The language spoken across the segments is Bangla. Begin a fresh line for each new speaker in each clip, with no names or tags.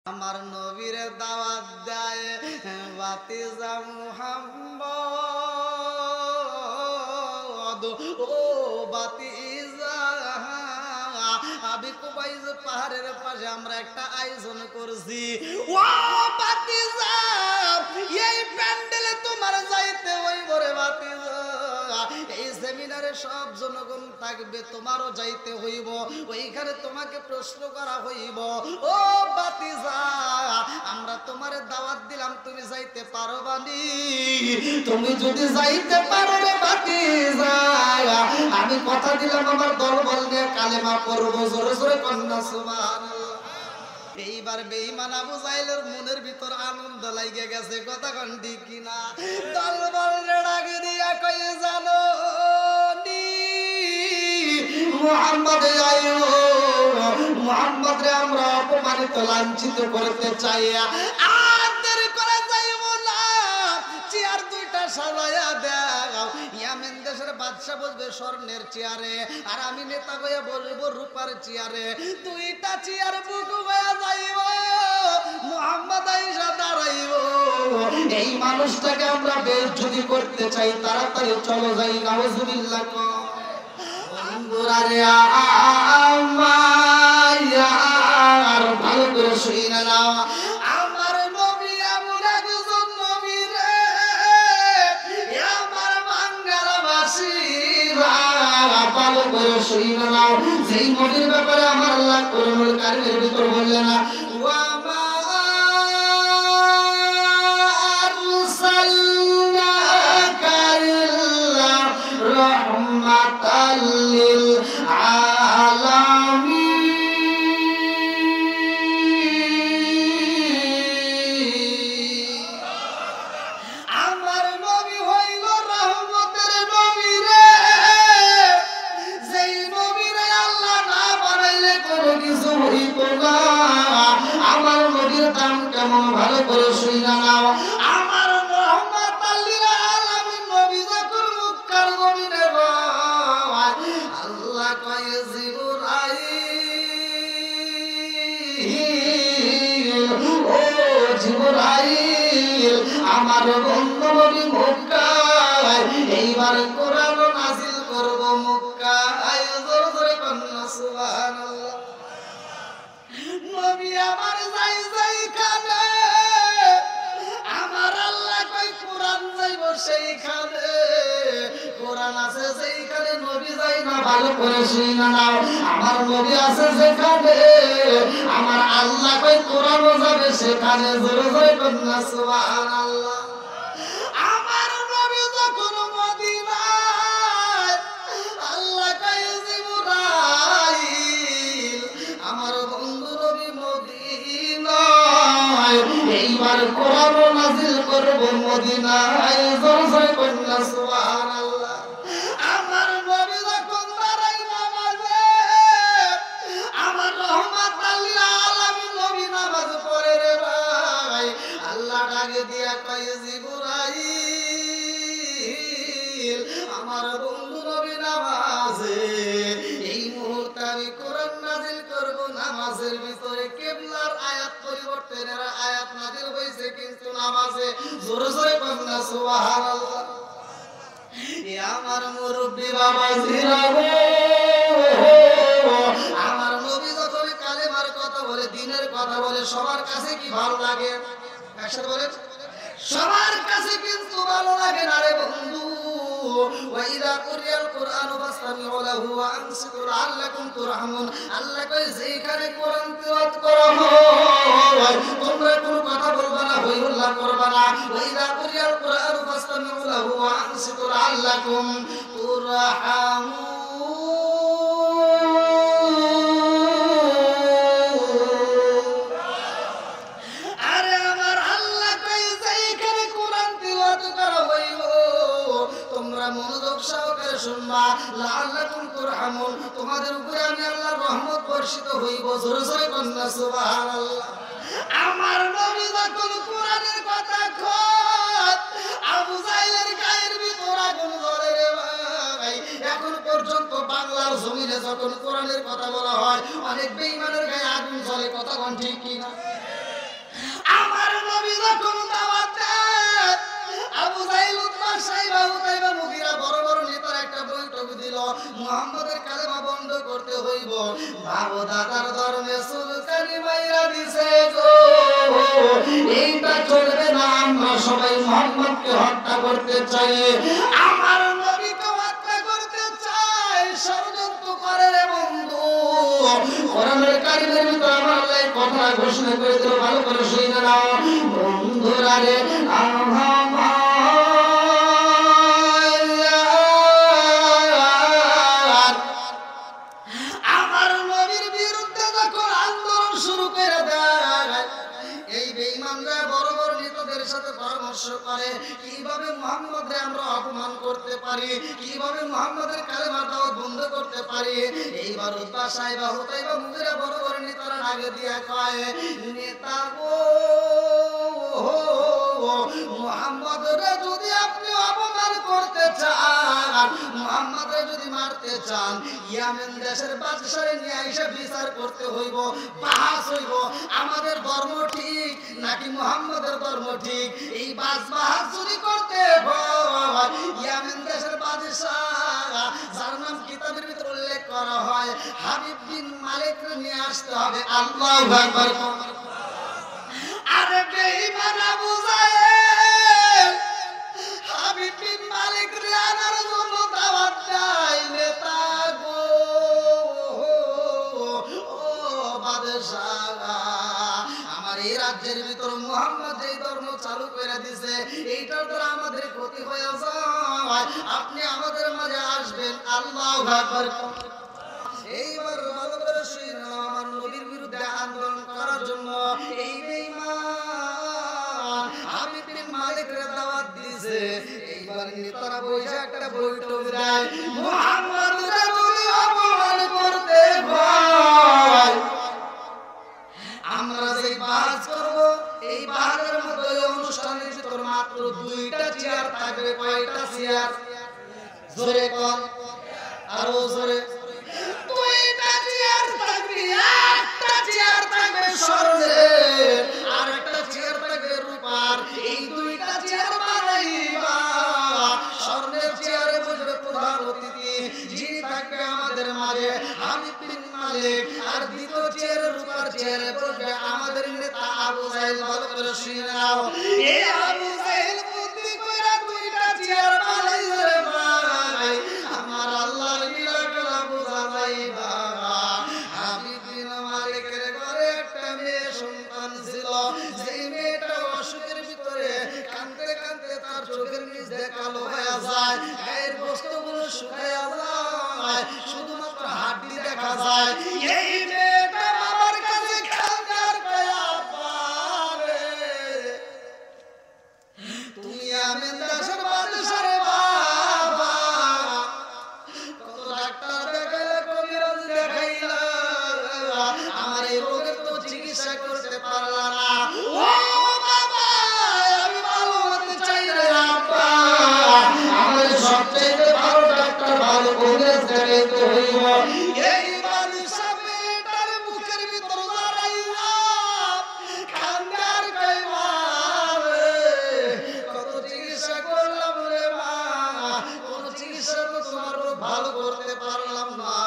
আমার নবীর দাওয়াত দেয় বাতিজা মুহাম্মদ, ও বাতিজা আবি কুবাইজ পাহাড়ের পাশে আমরা একটা আয়োজন করছি। ও বাতিজা, এই প্যান্ডেলে তোমার যাইতে হইব রে বাতিজা। এই সেমিনারে সব জনগণ থাকবে, তোমারও যাইতে হইব, ওইখানে তোমাকে প্রশ্ন করা হইব। ও বাতিজা, আমরা তোমারে দাওয়াত দিলাম, তুমি যাইতে পারবানি? তুমি যদি যাইতে পারো রে বাতিজা, আমি কথা দিলাম আমার দলবল নিয়ে কালেমা পড়ব। জোরে জোরে কন্যা সুবহানাল্লাহ। এইবার বেঈমান আবু জাহেলের মনের ভিতর আনন্দ লাগে গেছে, কথা কোন ঠিক কিনা? দলবল ডাক দিয়া কই জানো নি মুহাম্মদ আইও, মুহাম্মদ রে আমরা অপমানিত লাঞ্ছিত করতে চাই, আর দেরি করে যাইব না, চেয়ার দুইটা সাজায়া দাও। ইয়ামেন দেশের বাদশা বসবে স্বর্ণের চেয়ারে, আর আমি নেতা হয়ে বসবো রূপার চেয়ারে। দুইটা চেয়ার বুক হয়ে যাইব, মুহাম্মদ আইসা দাঁড়াইব। এই মানুষটাকে আমরা বেইজ্জতি করতে চাই, তাড়াতাড়ি চলো যাই। নাউজুবিল্লাহ। বন্ধুরা রে আমার ভালো করে শুনে নাও, আমার নবী এমন একজন নবী রে, আমার বাঙ্গালবাসীরা ভালো করে শুনে নাও। সেই নবীর ব্যাপারে আমার আল্লাহ কোরআনুল কারীমের ভিতর বললেন না, ওয়া মা আরসালনাকা ইল্লা রাহমাতাল লিল আলামিন। আমার নবী হইল রহমতের নবী রে, যেই নবী রে আল্লাহ না বানাইলে কোনো কিছু হইত না। আমার নবীর দাম কেমন ভালো করে শুইনা নাও। আমার রহমাতাল লিল আলামিন নবী যখন মক্কার জমিনে যায়, আল্লাহ কয় জিবরাইল, ও জিবরাইল, আমার বন্ধু নবী মক্কায়, এইবার কোরআন নাযিল করব মক্কায়। জোরে জোরে কন্যা সুবহানাল্লাহ। নবী আমার যাই যাই কানে, আমার আল্লাহ কই কোরআন যাইব সেইখানে। কোরআন আছে সেইখানে নবী যাই না, ভালো করে শুইনা নাও। আমার নবী আছে যেখানে, আমার আল্লাহ কই কোরআনও যাবে সেখানে। জোরে জোরে কন্যা সুবহানাল্লাহ। আমার নবী যখন মদিনায়, আল্লাহ কই জিবরাইল, আমার বন্ধু নবী মদিনায়, এইবার কোরআন নাযিল করব মদিনায়। জোরে জোরে কন্যা সুবহানাল্লাহ। আমার নবী যখন দাঁড়াই নামাজে, আমার রহমাতাল লিল আলামিন নবী নামাজ পড়ে রে ভাই, আল্লাহ ডাকে দিয়া কয় জিবরাইল, আমার বন্ধু নবী নামাজে, এই মুহূর্তে আমি কোরআন নাযিল করব। নামাজের ভিতরে কিবলার আয়াত পরিবর্তনের আয়াত নাযিল হইছে, কিন্তু নামাজে। জোরে জোরে কন্যা সুবহানাল্লাহ। আমার মুরব্বি বাবা জিরাবে, আমার নবী যখন কালেমার কথা বলে, দ্বীনের কথা বলে, সবার কাছে কি ভালো লাগে? একসাথে বলেন, সবার কাছে কিন্তু ভালো লাগে না রে বন্ধু। ওয়াইদা কুরিয়াল কুরআন ফাসতামিউ লাহু ওয়া আনসিতু লাআল্লাকুম তুরহামুন। আল্লাহ কই যেখানে কোরআন তিলাওয়াত করা হয়, তোমরা কোনো কথা বলবা না, হইহুল্লাহ করবা না। ওয়াইদা কুরিয়াল কুরআন ফাসতামিউ লাহু ওয়া আনসিতু লাআল্লাকুম তুরহামুন। আরে আমার আল্লাহ কই যেখানে কোরআন তিলাওয়াত করা হইব, তোমরা মনোযোগ সহকারে শুনবা। লাআল্লাকুম তুরহামুন, তোমাদের উপরে আমি আল্লাহর রহমত বর্ষিত হইব। জোরে জোরে কন্যা সুবহানাল্লাহ। আমার নবী যখন কোরআনের কথা কয়, আবু জাহেলের গায়ের ভিতর আগুন জ্বলে রে ভাই। এখন পর্যন্ত বাংলার জমিনে যখন কোরআনের কথা বলা হয়, অনেক বেঈমানের গায়ে আগুন জ্বলে, কথা কোন ঠিক কিনা? মুহাম্মাদের কালেমা বন্ধ করতে হইব। বাবা দাদার ধর্মে সুলতানি মাইরা দিছে গো, এইটা চলবে না। আমরা সবাই মুহাম্মদকে হত্যা করতে চাই, আমার নবীকে হত্যা করতে চাই, ষড়যন্ত্র করে রে বন্ধু। কোরআনের কারিমের ভিতরে আমার আল্লাহ কথা ঘোষণা করে দিল, ভালো করে শুনে নাও বন্ধুরা রে। আমার নবীর বিরুদ্ধে যখন আন্দোলন শুরু করে দেয়, এই বেঈমানরা বড় বড় নেতাদের সাথে পরামর্শ করে কিভাবে মুহাম্মদকে আমরা অপমান করতে পারি, কিভাবে মুহাম্মদের কালেমার দাওয়াত বন্ধ করতে পারি। এইবার উতবা সাহেবা হুতাইবা মুগিরা বড় বড় নেতারা আগে দিয়া কয়, নেতা গো, মুহাম্মদরে যদি আপনি অপমান করতে চান, মুহাম্মদরে যদি মারতে চান, ইয়ামেন দেশের বাদশারে নিয়ে এসে বিচার করতে হইব, বাহাস হইব আমাদের ধর্ম ঠিক নাকি মুহাম্মদের ধর্ম ঠিক। এই বাহাস যদি করতে হয়, ইয়ামেন দেশের বাদশাহ যার নাম কিতাবের ভিতরে উল্লেখ করা হয় হাবিব বিন মালিককে নিয়ে আসতে হবে। আল্লাহু আকবার। আরে বেঈমান আবু জাহেল হাবিব বিন মালিক রে আনার জন্য দাওয়াত দেয়। নেতা গো, ও বাদশাহ, আমার এই রাজ্যের ভিতর মুহাম্মদ যেই ধর্ম চালু করে দিছে, এইটার দ্বারা আমাদের ক্ষতি হয়ে যায়, আপনি আমাদের মাঝে আসবেন। আল্লাহু আকবার। এইবার ভালো করে শুনো, আমার নবীর বিরুদ্ধে আন্দোলন করার জন্য এই বেঈমান হাবিব বিন মালিকরে দাওয়াত দিয়েছে। এইবার নেতারা বসে একটা বৈঠক দেয়, মুহাম্মদরে যদি অপমান করতে হয়, আমরা যেই বাহাজ করব, এই বাহাজের মধ্যে অনুষ্ঠানের ভিতর মাত্র 2টা চেয়ার থাকবে। কয়টা চেয়ার? জোরে কোন, আরো জোরে। 2টা চেয়ার থাকবে, একটা চেয়ার থাকবে স্বর্ণের, আর একটা চেয়ার থাকবে রূপার। এই 2টা চেয়ার বানাইবা, স্বর্ণের চেয়ারে বসবে প্রধান অতিথি, যিনি থাকবে আমাদের মাঝে হাবিব বিন মালিক, আর দ্বিতীয় চেয়ারে রূপার চেয়ারে বসবে আমাদের নেতা আবু জাহেল। ভালো করে শুনে নাও, এই আবু জাহেল বুদ্ধি কইরা 2টা চেয়ার বানাইছে রে ভাই। আমার আল্লাহর লীলা খেলা বোঝা যাইবা। হাবিব বিন মালিকের ঘরে একটা মেয়ে সন্তান ছিল, যেই মেয়েটা অসুখের ভিতরে কাঁদতে কাঁদতে তার চোখের নিচ দিয়ে কালো হয়ে যায়, গায়ের বস্ত্রগুলো শুকায়া যায়, শুধুমাত্র হাড্ডি দেখা যায়। এই মেয়েটা বাবার কাছে কাঁদে আর কয়, আব্বা রে, তুমি আমিন দাসের বাদশা রে বাবা, কত ডাক্তার দেখাইলা, কবিরাজ দেখাইলা, আমার এই রোগের তো চিকিৎসা করতে পারলা না। ও বাবা, আমি ভালো হতে চাই রে আব্বা, আমার সবচেয়ে ভালো ডাক্তার, ভালো কবিরাজ দেখাইতে হইব। এই বাদশা মেয়েটার মুখের ভিতর দাঁড়াইলা কান্দে আর কয়, মা রে, কত চিকিৎসা করলাম রে মা, কোন চিকিৎসা তো তোমার রোগ ভালো করতে পারলাম না।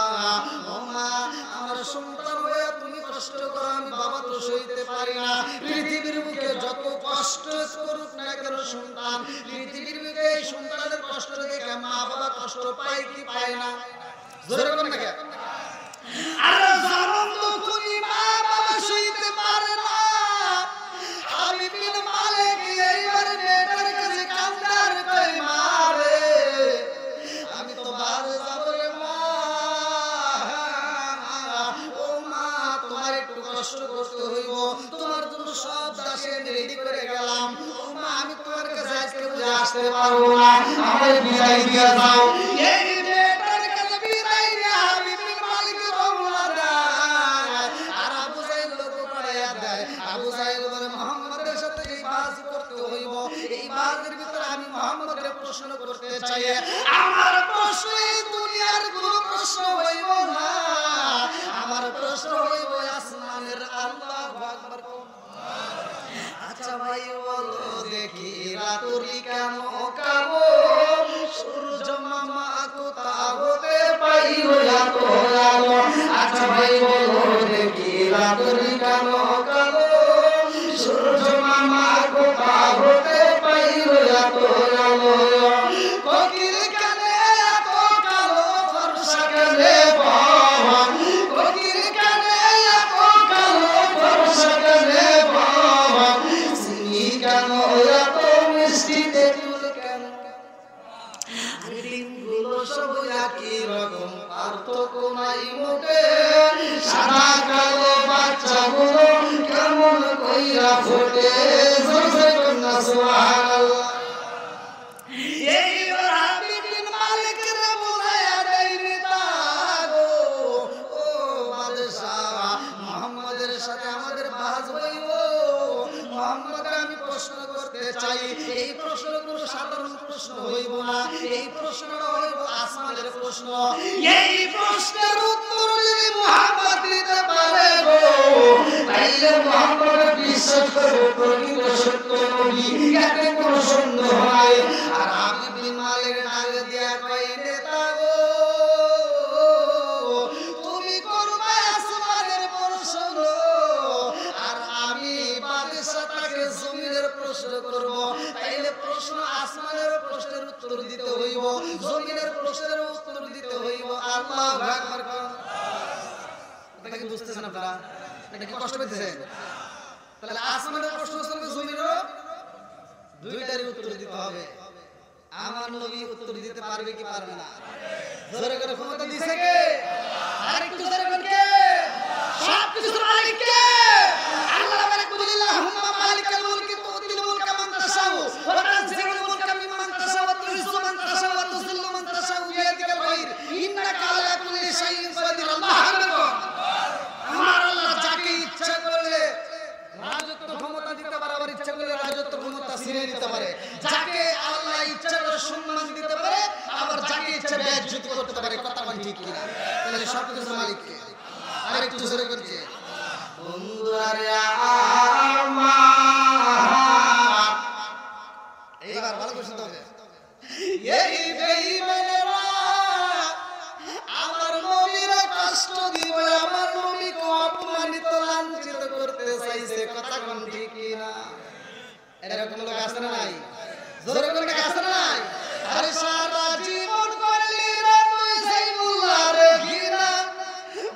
ও মা, আমার সন্তান হয়ে তুমি কষ্ট করো, আমি বাবা তো সইতে পারি না। পৃথিবীর বুকে যত কষ্ট করুক না কেন সন্তান, পৃথিবীর বুকে এই সন্তানের কষ্ট দেখে মা বাবা কষ্ট পায় কি পায় না? জোরে বলেন না কেন? আরে জানো তো তুমি মা বাবা সইতে পারে না। হাবিব বিন মালিক এইবার মেয়েটার কাছে কান্দে আর কয়, মা রে, আমি তো বাড়ি যাব রে মা। ও মা, তোমার একটু কষ্ট করতে হইব, তোমার জন্য সব দাসে রেডি করে গেলাম। ও মা, আমি তোমার কাছে আজকে বুঝে আসতে পারবো না, আমায় বিদায় দিয়ে দাও। এই মেয়েটার কাছে বিদায় দিয়ে হাবিব বিন মালিক রওনা দেয়, আর আবু জাহেল লোক পাঠাইয়া দেয়। আবু জাহেল বলে, মুহাম্মদের সাথে এই বাজ করতে হইব, এই বাজের ভিতরে আমি মুহাম্মদকে প্রশ্ন করতে চাই। আমার প্রশ্ন এই দুনিয়ার কোনো প্রশ্ন হইব না, আমার প্রশ্ন হইব আসমানের। আল্লাহু আকবার। আচ্ছা ভাই বলো দেখি, রাতুরি কেন কাবো, সূর্য মামা কোথা হতে পাই পাইলো এত আলো। আচ্ছা ভাই বলো দেখি রাত্রি কেন কালো, সূর্য মামা কোথা হতে পাইলো এত আলো। কোকিল কানে এত কালো ফর্সা কানে বাবা, কোকিল কানে এত কালো ফর্সা কানে বাবা, চিনি কেন এত মিষ্টি তেঁতুল কেন। দিনগুলো সব একই রকম, পার্থক্য নাই মোটে, সাদা কালো বাচ্চাগুলো কেমন কইরা ফোটে। জোরে কন্যা সুবহানাল্লাহ। এইবার হাবিবিন মালিকের বুলায়া দেয়নি তাগো, ও বাদশাহ মুহাম্মাদের সাথে আমাদের বাজ হইব। মুহাম্মদ আমি প্রশ্ন করতে চাই, এই প্রশ্নগুলো সাধারণ প্রশ্ন হইব না, এই প্রশ্নটা হইব আসমানের প্রশ্ন। এই প্রশ্নের উত্তর যদি মুহাম্মদ দিতে পারে গো, তাইলে মুহাম্মদের বিশ্বাস করব প্রকৃত সত্য নবী, এতে কোনো সন্দেহ নাই। আর আমি বিন মালিক ডাকে দিয়া কই নেতা গো, তুমি করবে আসমানের প্রশ্ন, আর আমি বাদশা তাকে জমিনের প্রশ্ন করব। তাইলে প্রশ্ন আসমানের প্রশ্নের উত্তর দিতে হইব, জমিনের প্রশ্নের উত্তর দিতে হইব। আল্লাহু আকবার। এটা কি বুঝতেছেন আপনারা? এটা কি কষ্ট পেতেছেন? তাহলে আসমানের প্রশ্ন সঙ্গে জমিনেরও দুইটারই উত্তর দিতে হবে। আমার নবী উত্তর দিতে পারবে কি পারবে না? জোরে করে ক্ষমতা দিয়েছে কে? আরেকটু জোরে করে কে? সব কিছুর মালিক কে? আল্লাহ বলে কুলিল্লাহুম্মা মালিকাল মুলকি তুতিল মুলকা মান তাশাউ ওয়া তানজিউল মুলকা মিম্মান তাশাউ ওয়া তুইজ্জু মান তাশাউ ওয়া তুযিল্লু মান তাশাউ বিয়াদিকাল খায়র ইন্নাকা আলা কুল্লি শাইইন কাদির। আল্লাহু আকবার। আমার আল্লাহ যাকে ইচ্ছা করলে রাজত্ব ক্ষমতা দিতে পারে, আবার ইচ্ছা করলে রাজত্ব ক্ষমতা ছিনিয়ে নিতে পারে। যাকে আল্লাহ ইচ্ছা করে সম্মান দিতে পারে, আবার যাকে ইচ্ছা বেইজ্জতি করতে পারে। কথা কোন ঠিক কিনা? তাহলে সব কিছুর মালিক কে? আরেকটু জোরে করছে বন্ধুরা রে আমার, এইবার ভালো করে শুনতে হবে। এই বেঈমানেরা আমার নবীর কষ্ট দিবে, আমার নবীকে অপমানিত লাঞ্ছিত করতে চাইছে। কথা কোন ঠিক কিনা? এরকম লোক আছে না নাই? জোরে করে আছে না নাই? আরে সারা জীবন করলি রে তুই সেই মুল্লারে ঘৃণা,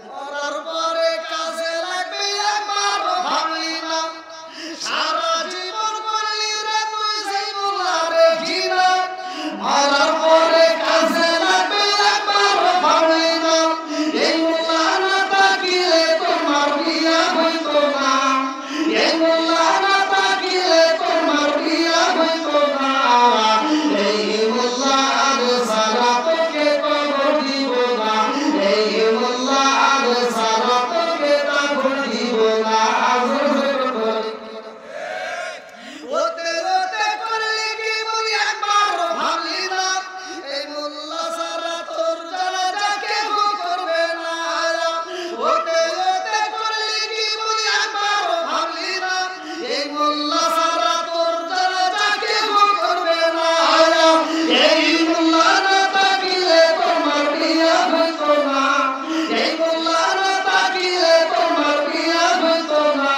মরার পরে কাজে লাগবে একবার ভাবলি না। সারা জীবন করলি রে তুই সেই মুল্লারে ঘৃণা, মরার পরে কাজে লাগবে একবার ভাবলি না। এই মুল্লা না তাকিলে তোমার বিয়া হইতো না, এই মুল্লা না তাকিলে তোমার বিয়া হইতো না। এই মুল্লা আর সারা তোকে কবর দিব না, এই মুল্লা আর সারা তোকে কবর দিব না। ওতে ওতে করলি কি বলি একবার ভাবলি না, এই মোল্লা সারা তোর জানাজা কেউ করবে না। ওতে ওতে করলি কি বলি একবার ভাবলি না, এই মোল্লা সারা তোর জানাজা কেউ করবে না। এই মোল্লা না তাকিলে তোমার বিয়া হইতো না, এই মোল্লা না তাকিলে তোমার বিয়া হইতো না।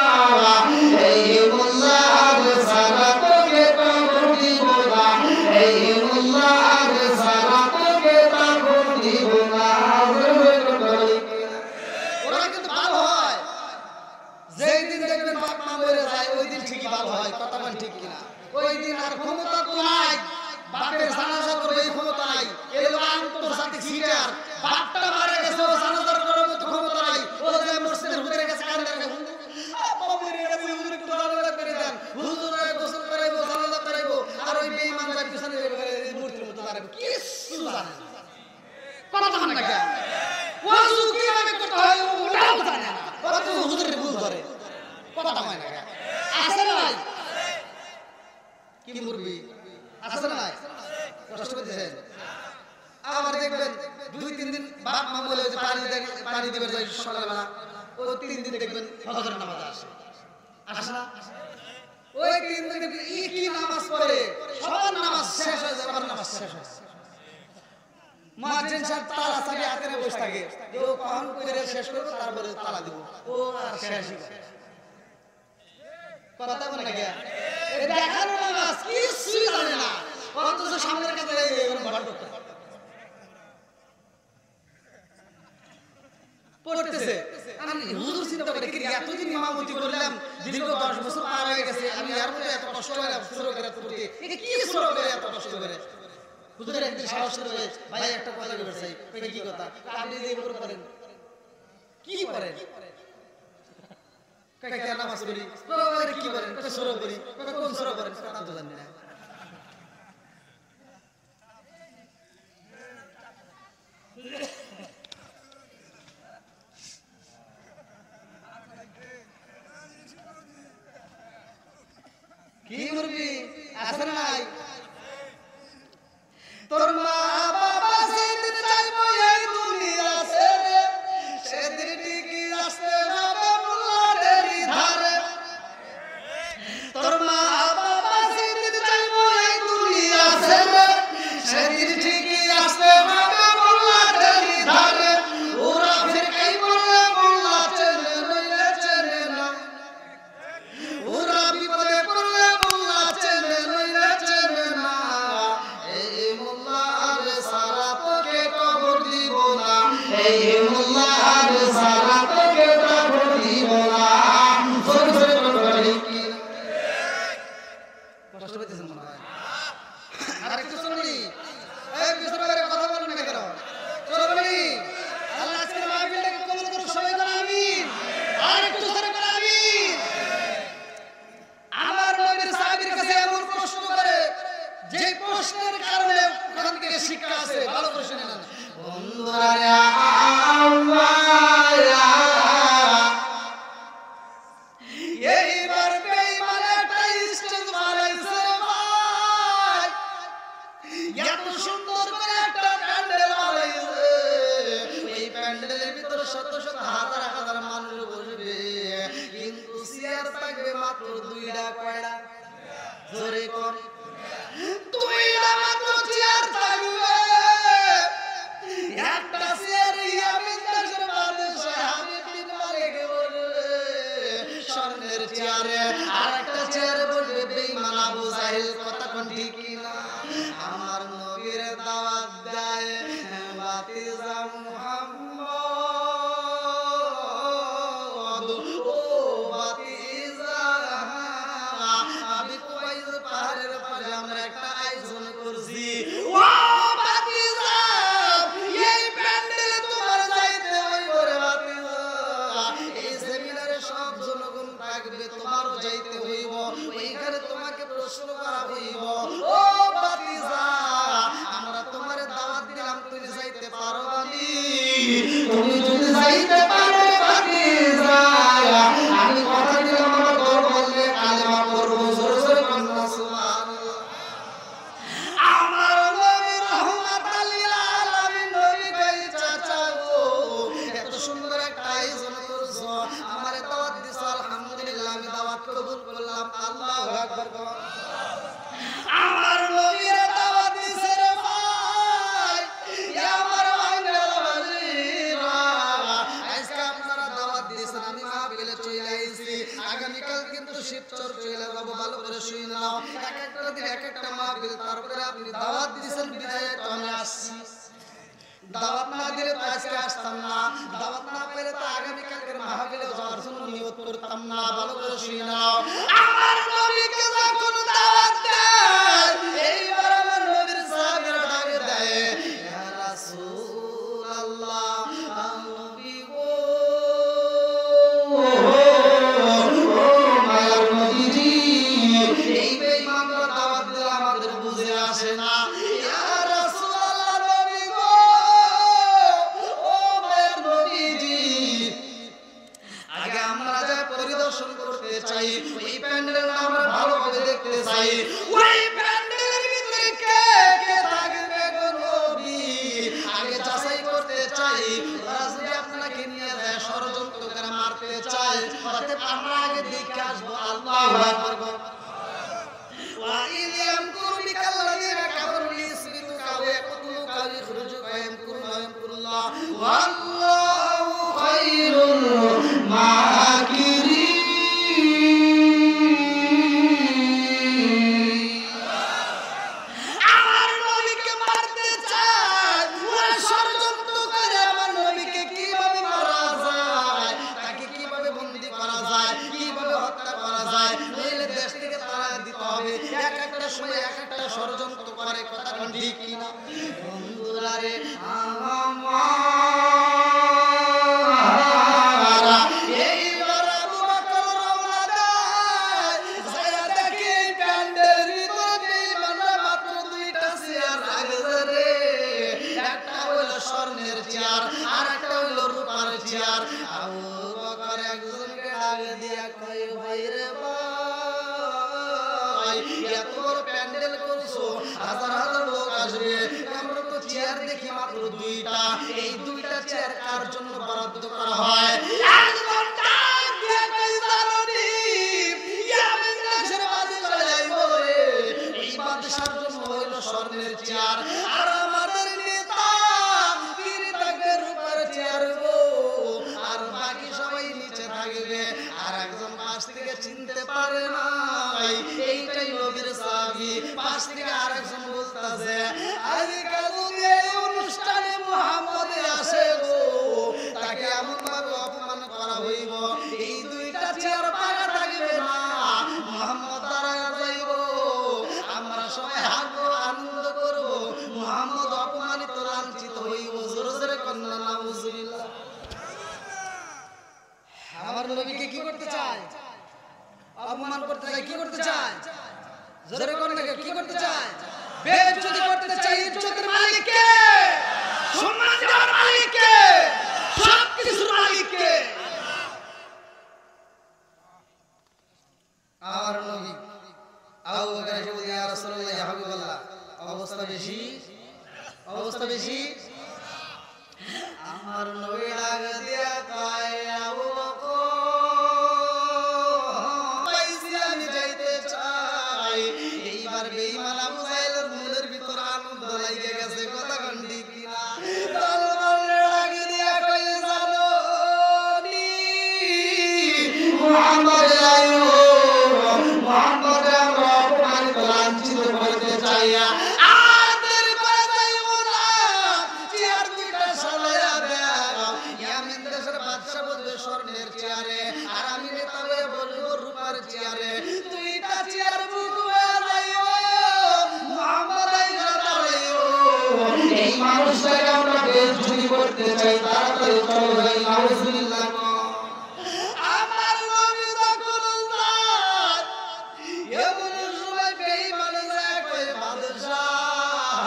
এই মোল্লা আর সারা তোকে কবর দিব না, এই মোল্লা আর সারা তোকে কবর দিব না। ওরা কিন্তু ভালো হয়, যেই দিন দেখবেন বাপ মা মরে যায় ওই দিন ঠিকই ভালো হয়। কথা বলেন ঠিক কিনা? ওই দিন আর ক্ষমতা তো নাই, বাপের জানাজা করবে এই ক্ষমতা নাই। এই লোক আন্তর্জাতিক সিটার, বাপটা মারা গেছে ও জানাজা করার মতো ক্ষমতা নাই। ও যে মসজিদের হুজুরের কাছে কান্দে রাখে, বাবা মরে গেছে হুজুর একটু জানাজা করে দেন, হুজুরে গোসল করাইবো, জানাজা করাইবো, আর ওই বেঈমান যার পিছনে মূর্তির মতো দাঁড়াবে, কিছু জানে না। কথা জানে না কেন? ওয়াজু কিভাবে করতে হয় ওটাও জানে না, ওরা তো হুজুরের ভুল ধরে। কথা হয় না কেন? আছে না নাই? কি মুরবি আছে না নাই? কষ্ট করতেছেন। আবার দেখবেন 2-3 দিন বাপ মা বলে যে পানি দিবে যাই সকালবেলা, ও 3 দিন দেখবেন ফজরের নামাজ আসে, আসে না? ওই 3 দিন দেখবেন কি নামাজ পড়ে, সব নামাজ শেষ হয়ে যায়, আবার নামাজ শেষ হয়। মুয়াজ্জিন সাহেব তালা চাবি হাতে নিয়ে বসে থাকে, ও কখন করে শেষ করবে তারপরে তালা দিব, ও আর শেষই করে। কথা বলে না গিয়া এই দেখানো নামাজ কিছুই জানে না, অথচ সামনের কাছে এরকম ঘর করতে পড়তেছে। আমি হুজুর চিন্তা করে কি এতদিন ইমামতি করলাম, দীর্ঘ 10 বছর পার হয়ে গেছে, আমি এর মধ্যে এত কষ্ট করে শুরু করে পড়তে, এটা কি শুরু করে এত কষ্ট করে? হুজুর একদিন সাহস করে, ভাই একটা কথা বলতে চাই। কই কি কথা? আপনি যে উপর করেন কি করেন? কই কে নামাজ পড়ি, কই কি করেন? কই শুরু করি, কই কোন শুরু করেন? কথা তো জানি না। কি করবি? আছে না নাই? তোর মা বাবা সেদিন যাইবো এই দুনিয়া ছেড়ে, সেদিন ঠিকই আসতে হবে মোল্লাদের ধারে। তোর মা বাবা সেদিন যাইবো এই দুনিয়া ছেড়ে, সেদিন ঠিকই আসতে হবে মোল্লাদের ধারে। ওরা ফির কাই বললে মোল্লা চেনে নইলে চেনে না, ওরা বিপদে পড়লে মোল্লা চেনে নইলে চেনে না। এই মোল্লা আর সারা তোকে কবর দিব না, এই মোল্লা আর সারা তোকে কবর দিব না। জোরে জোরে বলি কি কষ্ট পেতেছেন মনে হয়? আরেকটু শুনুনি, এই পিছনে বাইরে কথা বলেন না কেন? শুনুনি, আল্লাহ আজকের মাহফিলটাকে কবুল করুন, সবাই বলেন আমিন। আরেকটু জোরে বলেন আমিন। আমার নবীর সাহাবীর কাছে এমন প্রশ্ন করে যে প্রশ্নের কারণে ওখান থেকে শিক্ষা আছে, ভালো করে শুনে নেন। বন্ধুরা এইবার বেঈমান একটা স্টেজ বানাইছে ভাই, এত সুন্দর করে একটা প্যান্ডেল বানাইছে, এই প্যান্ডেলের ভিতরে শত শত হাজার হাজার মানুষ বসবে, কিন্তু চেয়ার থাকবে মাত্র 2টা। কয়টা? জোরে কর। 2টা মাত্র চেয়ার থাকবে। একটা চেয়ারে ইয়ামিন দেশের বাদশাহ হাবিব বিন মালিক বসবে স্বর্ণের চেয়ারে, আর একটা চেয়ারে বসবে বেঈমান আবু জাহেল। কথা কোন ঠিক কি না? আমার নবীর দাওয়াত দেয় বাতিজা মুহাম্মদ, ও বাতিজা আমি কুবাইজ পাহাড়ের পাশে আমরা একটা আয়োজন করছি। ও বাতিজা এই প্যান্ডেলে তোমার যাইতে হইব রে বাতিজা, এই সেমিনারে সব জনগণ থাকবে, তোমারও যাইতে হইব, ওইখানে তোমাকে প্রশ্ন করা হইব। ও বাতিজা আমরা তোমারে দাওয়াত দিলাম, তুমি যাইতে পারবানি? তুমি যদি যাইতে পারো বাতিজা, আমি কথা দিলাম আমার দল বললে কালেমা পড়বো। জোরে জোরে কন্যা সুবহানাল্লাহ। আমার নবী রহমাতাল লিল আলামিন নবী কই চাচা গো, এত সুন্দর একটা আয়োজন করছো, আমারে দাওয়াত দিছো, আলহামদুলিল্লাহ আমি দাওয়াত কবুল করলাম। আল্লাহু আকবার। আমার নবীর দাওয়াত দিছে রে ভাই, আমার বাঙালিরা আজকে আপনারা দাওয়াত দিয়েছেন, আমি মাহফিলে চলে আইছি, আগামীকাল কিন্তু শিবচর চলে যাব, ভালো করে শুই নাও। এক একটা দিন এক একটা মাহফিল, তারপরে আপনি দাওয়াত দিয়েছেন বিদায় তো আমি আসছি। দাওয়াত না দিলে তো আজকে আসতাম না, দাওয়াত না পেলে তো আগামীকালকের মাহফিলে যাওয়ার জন্য নিয়ত করতাম না। ভালো করে শুই নাও, আমার নবীকে যখন দাওয়াত দেয়, এইবার আমার নবীর সাহাবীরা ডাকে দেয় ইয়া রাসূলুল্লাহ, নবী গো, ও মায়ার নবীজি, এই বেঈমানরা দাওয়াত দিলে আমাদের বুঝে আসে না। ইয়া রাসূলুল্লাহ নবী গো, ও মায়ার নবীজি, আগে আমরা যা পরিদর্শন করতে চাই, ওই প্যান্ডেলটা আমরা ভালোভাবে দেখতে চাই, ওই প্যান্ডেলের ভিতরে কে কে থাকবে গো নবী আগে যাচাই করতে চাই। ওরা যদি আপনাকে নিয়ে যায় ষড়যন্ত্র করে মারতে চায়, তাতে আমরা আগে দেখে আসবো। আল্লাহু আকবার। ওয়া ইলিয়াম কুরবিকাল্লাযিনা কাফারু লিইসবিতুকা ওয়া ইয়াকতুলুকা ওয়া ইখরুজুকা সময় এক একটা ষড়যন্ত্র করে, কথা ঠিক কিনা বন্ধুরা রে? এইবার আবু বকর রওনা দেয়, যাইয়া দেখে প্যান্ডেলের ভিতরে বেঈমানরা মাত্র দুইটা চেয়ার রাখছে রে। একটা হইল স্বর্ণের চেয়ার আর একটা হইল রূপার চেয়ার। আবু বকর একজনকে ডাক দিয়া কয়, ভাই রে ভাই, এত বড় প্যান্ডেল করছো, হাজার হাজার লোক আসবে, আমরা তো চেয়ার দেখি মাত্র দুইটা, এই দুইটা চেয়ার কার জন্য বরাদ্দ করা হয়? একজন ডাক দিয়া কয়, জানো নি, ইয়ামেন দেশের বাদশা যাইবো রে, এই বাদশার জন্য হইল স্বর্ণের চেয়ার, আর আমাদের নেতা পীর থাকবে রূপার চেয়ার গো, আর বাকি সবাই নিচে থাকবে। আর একজন পাশ থেকে চিনতে পারে নাই এইটাই নবীর সাহাবী। পাশ থেকে আরেকজন বলতেছে, আজকাল যদি এই অনুষ্ঠানে মুহাম্মদ আসে গো, তাকে এমন ভাবে অপমান করা হইব, এই দুইটা চেয়ার পাকা থাকবে না, মুহাম্মদ দাঁড়ায় যাইব, আমরা সবাই হাসবো, আনন্দ করব, মুহাম্মদ অপমানিত লাঞ্ছিত হইব। জোরে জোরে কন্যা নাউজুবিল্লাহ। আমার নবীকে কি করতে চায়? অপমান করতে চায়। কি করতে চায়? জোরে কন্যা কি করতে চায়? বেইজ্জতি করতে চায়। ইজ্জতের মালিক কে? সম্মান দেওয়ার মালিক কে? সবকিছুর মালিক কে? আমার নবী আবু বকর এসে বলে, ইয়া রাসূলুল্লাহ, ইয়া হাবিবাল্লাহ, অবস্থা বেশি, অবস্থা বেশি। আমার নবী ডাক দিয়া কয়, আবু বকর, পাইছি আমি যাইতে চাই। এইবার বেঈমান আবু জাহেলের মনের ভিতর আনন্দ লাগে গেছে, কথা ঠিক কিনা? তলবার ডাক দিয়া কয়, জানো নি মুহাম্মদ আইয়ো, মুহাম্মদ আমরা অপমানিত লাঞ্ছিত করতে চাই, আদের করে যাইব না, চেয়ার দুইটা সালাইয়া দাও। ইয়ামিন দেশের বাদশা বলবে স্বর্ণের চেয়ারে, আর আমি নেতা হয়ে বলবো রূপার চেয়ারে, দুইটা চেয়ার বুক হয়ে যাইব, মুহাম্মদ আইসা দাঁড়াইও। এই মানুষটাকে আমরা বেইজ্জতি করতে চাই, তাড়াতাড়ি চলো ভাই, নাউজুবিল্লাহ। আমার নবী যখন যায়, এমন সময় বেঈমান যায় কয়, বাদশাহ,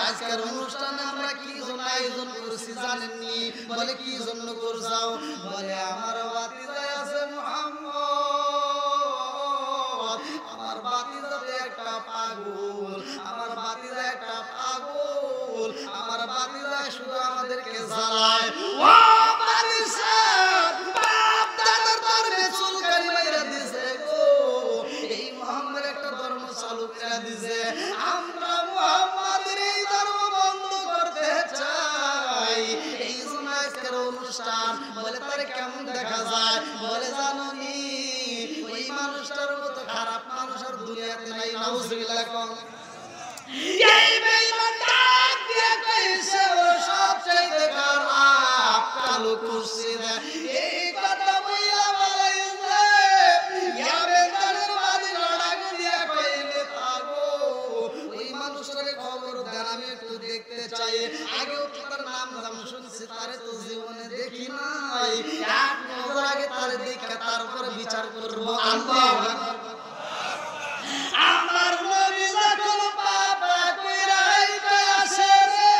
আজকের অনুষ্ঠানে আমরা কি জন্য আয়োজন করছি জানেননি? বলে, কি জন্য করছাও? বলে, আমার ভাতিজা আছে মুহাম্মদ, আমার ভাতিজাতে একটা পাগল, আমার ভাতিজা একটা পাগল, আমার ভাতিজা শুধু আমাদেরকে জ্বালায়। ও বাদশা, বাপ দাদার ধর্মে চুলকানি মাইরা দিছে গো, এই মুহাম্মদ একটা ধর্ম চালু করে দিছে, আমরা মুহাম্মাদের এই ধর্ম বন্ধ করতে চাই, এই জন্য আজকের অনুষ্ঠান। বলে, তারে কেমন দেখা যায়? বলে, জানো নি, ওই মানুষটার মতো খারাপ মানুষ আর দুনিয়াতে নাই, নাউজুবিল্লাহ। কোন এই বেঈমান ডাক দিয়া কইছে, ও সবচাইতে খারাপ কালো কুরসি দেয়, এই কথা বইলা বলাইছে। ইয়ামেন দেশের বাদশা ডাক দিয়া কইলে, পাগো ওই মানুষটারে খবর দেন, আমি একটু দেখতে চাই, আগেও তো তার নাম দাম শুনছি, তারে তো জীবনে দেখি নাই, এক নজর আগে তারে দেখা তারপরে বিচার করবো। আল্লাহু আকবার। আমার নবী যখন পাপা কইরা আইতে আসে রে,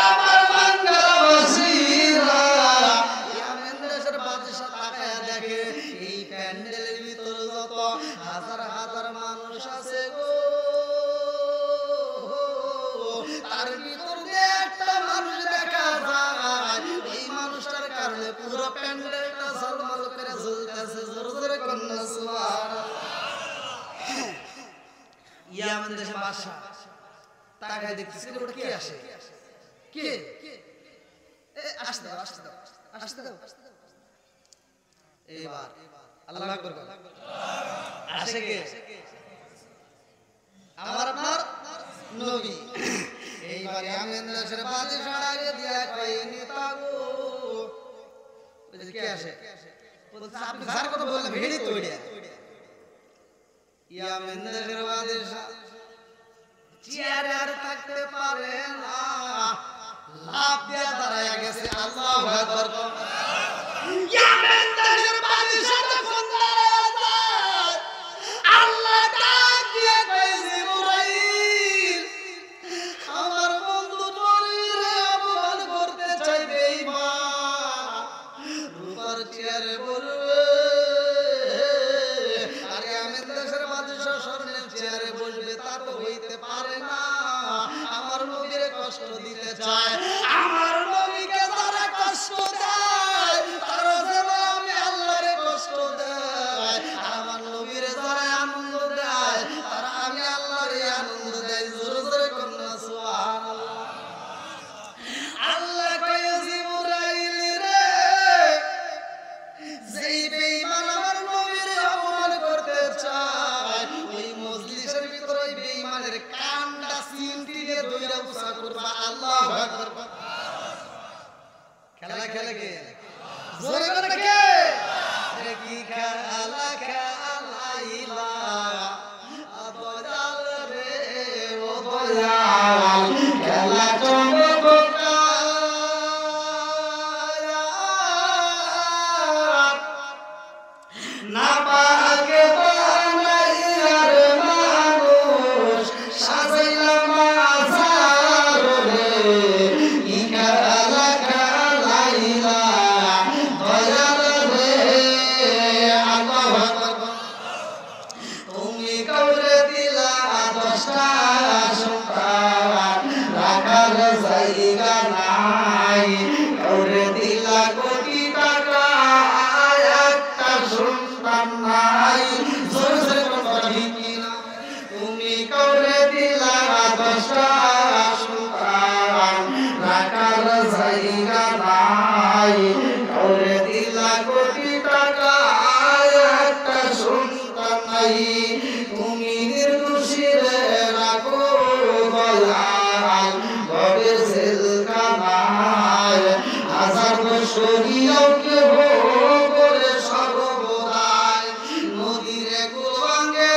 আমার বাংলা বাসীরা, ইয়ামেন দেশের বাদশা তাকায়া দেখে, এই প্যান্ডেলের ভিতর যত হাজার হাজার মানুষ আছে গো, তার ভিতর দিয়ে একটা মানুষ দেখা যায়, এই মানুষটার কারণে পুরো প্যান্ডেলটা ঝলমল করে জ্বলতেছে। জোরে জোরে কন্যা সুবহানাল্লাহ। ইয়ামেন দেশের বাদশা তাকায় দেখতেছে, ওটা কে আসে? কে? আসতে দাও, আসতে দাও, আসতে দাও। এইবার আল্লাহু আকবার বল, আসে কে? আমার আপনার নবী। এইবার ইয়ামেন দেশের বাদশা আগে দিয়া কয়, নেতা গো, কে আসে? বলতে, আপনি যার কথা বললেন ভিড়ই তো ওইটা। ইয়ামেন দেশের বাদশা চেয়ারে আর থাকতে পারে না, লাফ দিয়ে দাঁড়ায় গেছে। আল্লাহু আকবার। ইয়ামেন দেশের বাদশা যখন দাঁড়ায় যায়, আল্লাহ ডাক দিয়ে কয়, জিবরাইল, আমার বন্ধু নবীরে অপমান করতে চাই বেঈমান, রূপার চেয়ারে বসবে। আর ইয়ামেন দেশের বাদশা স্বর্ণের চেয়ারে বসবে, তা তো হইতে পারে না। আমার নবীরে কষ্ট দিতে চায়, আমার নবীকে যারা কষ্ট দেয় তারা যেন আমি আল্লাহরে কষ্ট দেয়, আর আমার নবীরে যারা আনন্দ দেয় তারা আমি আল্লাহরে আনন্দ দেয়। জোরে জোরে কন্যা সুবহানাল্লাহ। আল্লাহ কয়, জিবরাইল রে, যেই বেঈমান আমার নবীরে অপমান করতে চায়, ওই মজলিসের ভিতরে ওই বেঈমানের কানটা সিলটি দিয়ে দইরা উঁচা করবা। আল্লাহু আকবার। খেলা খেলে কে? জোরে করে কে? কি খেলা খেলাইলা দয়াল রে, ও দয়াল, খেলা চমৎকার, না পাকে বানাইয়ার মানুষ সাজাইলাম আসার রে, কি খেলা খেলাইলা দয়াল রে। আল্লাহু আকবার। তুমি কাউরে দিলা 10টা সন্তান, রাখার জায়গা নাই, কাউরে দিলা কোটি টাকা, একটা সন্তান নাই। জোরে জোরে বলো ঠিক কিনা? তুমি কাউরে দিলা 10টা সন্তান, রাখার জায়গা নাই, কাউরে দিলা কোটি টাকা, একটা সন্তান নাই। তুমি নির্দোষীরে রাখো দয়াল, ভবের জেলখানায়, হাজার বছরিয়াও কেহ করে সর্বদাই, নদীরে কুলঙ্গে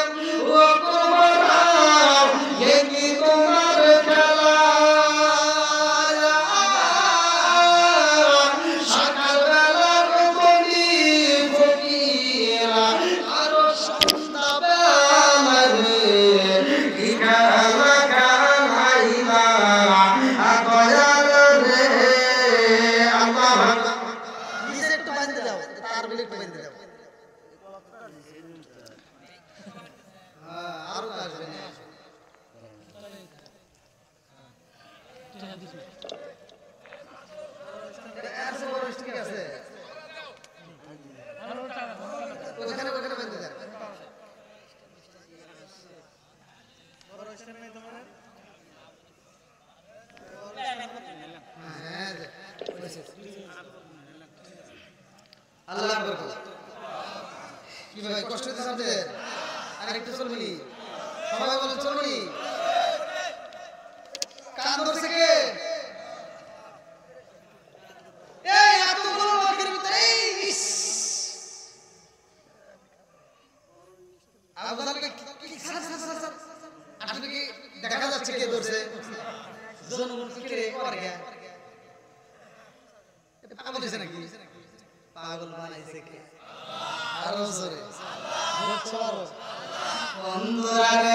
ও কুলবরা, এ কি তোমার খেলা? সকালবেলার বলি ফকিরা, আরো সন্ধ্যাবেলা রে, কি খেলা খেলাইলা দয়াল রে। আল্লাহু আকবার। নিচে একটু বাঁধতে দাও, তারগুলো একটু বাঁধতে দাও। আরো আসবে না। ঠিক আছে, ওখানে ওখানে বাঁধতে দাও। আল্লাহ আকবার। কি ভাই কষ্ট হচ্ছে আপনাদের? আরেকটু চলবি, সবাই বলে চলবি। কান ধরছে কে? এই এতগুলো লোকের ভিতরে ইস, আবুজালকে কি স্যার আসলে কি দেখা যাচ্ছে কে ধরছে? জনগণ কি রে করে গে? পাগল হইছে নাকি? পাগল বানাইছে কে? আরো জোরে আল্লাহ। বন্ধুরা রে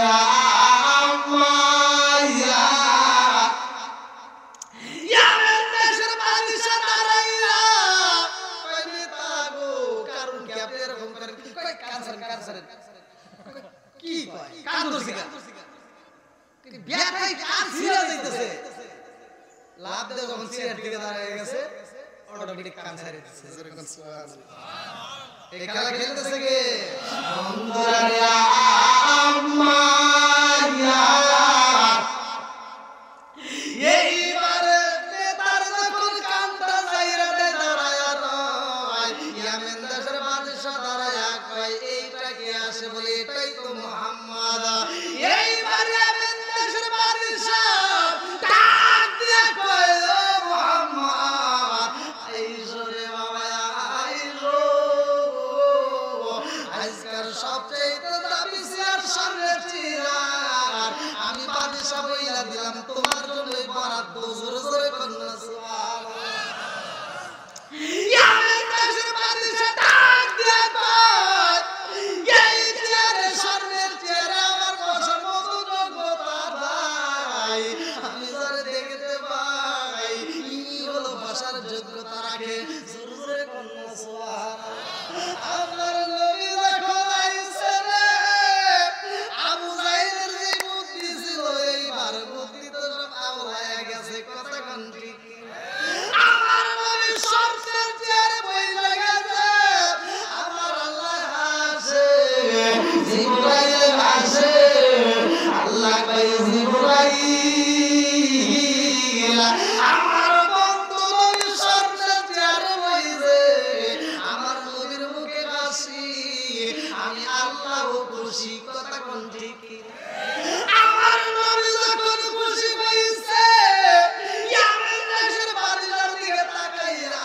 আমায়া, ইয়ামেন দেশের বাদশা দাঁড়াইয়া কই নেতা গো, কারণ কি আপনি এরকম করেন? কই কানসার কি কয়? কান ধরছে কা? ব্যাটাই কান ছিঁড়া যাইতেছে। লাভ দিয়ে যখন চেয়ার দিকে দাঁড়ায় গেছে, অটোমেটিক কান ছেড়ে দিচ্ছে। যেরকম সুবহানাল্লাহ। এই খেলা খেলতেছে কে? বন্ধুরা রে আমায়া, এইবারে নেতার যখন কানটা যাইরা দাঁড়ায় রয়, ইয়ামেন দেশের বাদশা দাঁড়ায়া কয়, এইটা কে আসে? বলে এটাই তো মুহাম্মদ। এইবার ইয়ামেন দেশের বাদশা ডাক দিয়ে কয়, ও মুহাম্মদ, আইসো রে বাবা, আইসো। আজ আজকাল সবচেয়ে দামি চেয়ার সামনে চেয়ার আমি বাদশা বইলা দিলাম তোমার জন্য বরাদ্দ জোরে জোরে কন্যা সুবহানাল্লাহ ইয়ামেন দেশের বাদশা ডাক দিয়া কয় এই চেয়ারে সামনের চেয়ারে আমার বসার মতো যোগ্যতা নাই আমি যারে দেখতে পাই ইনি হলো বসার যোগ্যতা রাখে জোরে জোরে কন্যা সুবহানাল্লাহ আমার নবী যখন আইছেন আবু জাহেলের যে বুদ্ধি ছিল এইবার বুদ্ধি তো সব আওলায়া গেছে কথা কোন ঠিক আমার নবী সবচেয়ে চেয়ারে বইলা গেছে আমার আল্লাহ হাসে জিবরাইল হাসে আল্লাহ কই জিবরাইল আমার বন্ধু নবী সবচেয়ে চেয়ারে বইছে আমার নবীর মুখে হাসি আমি আল্লাহও খুশি কথা কোন ঠিক আমার নবী যখন খুশি হইছে ইয়ামেন দেশের বাদশার দিকে তাকাইরা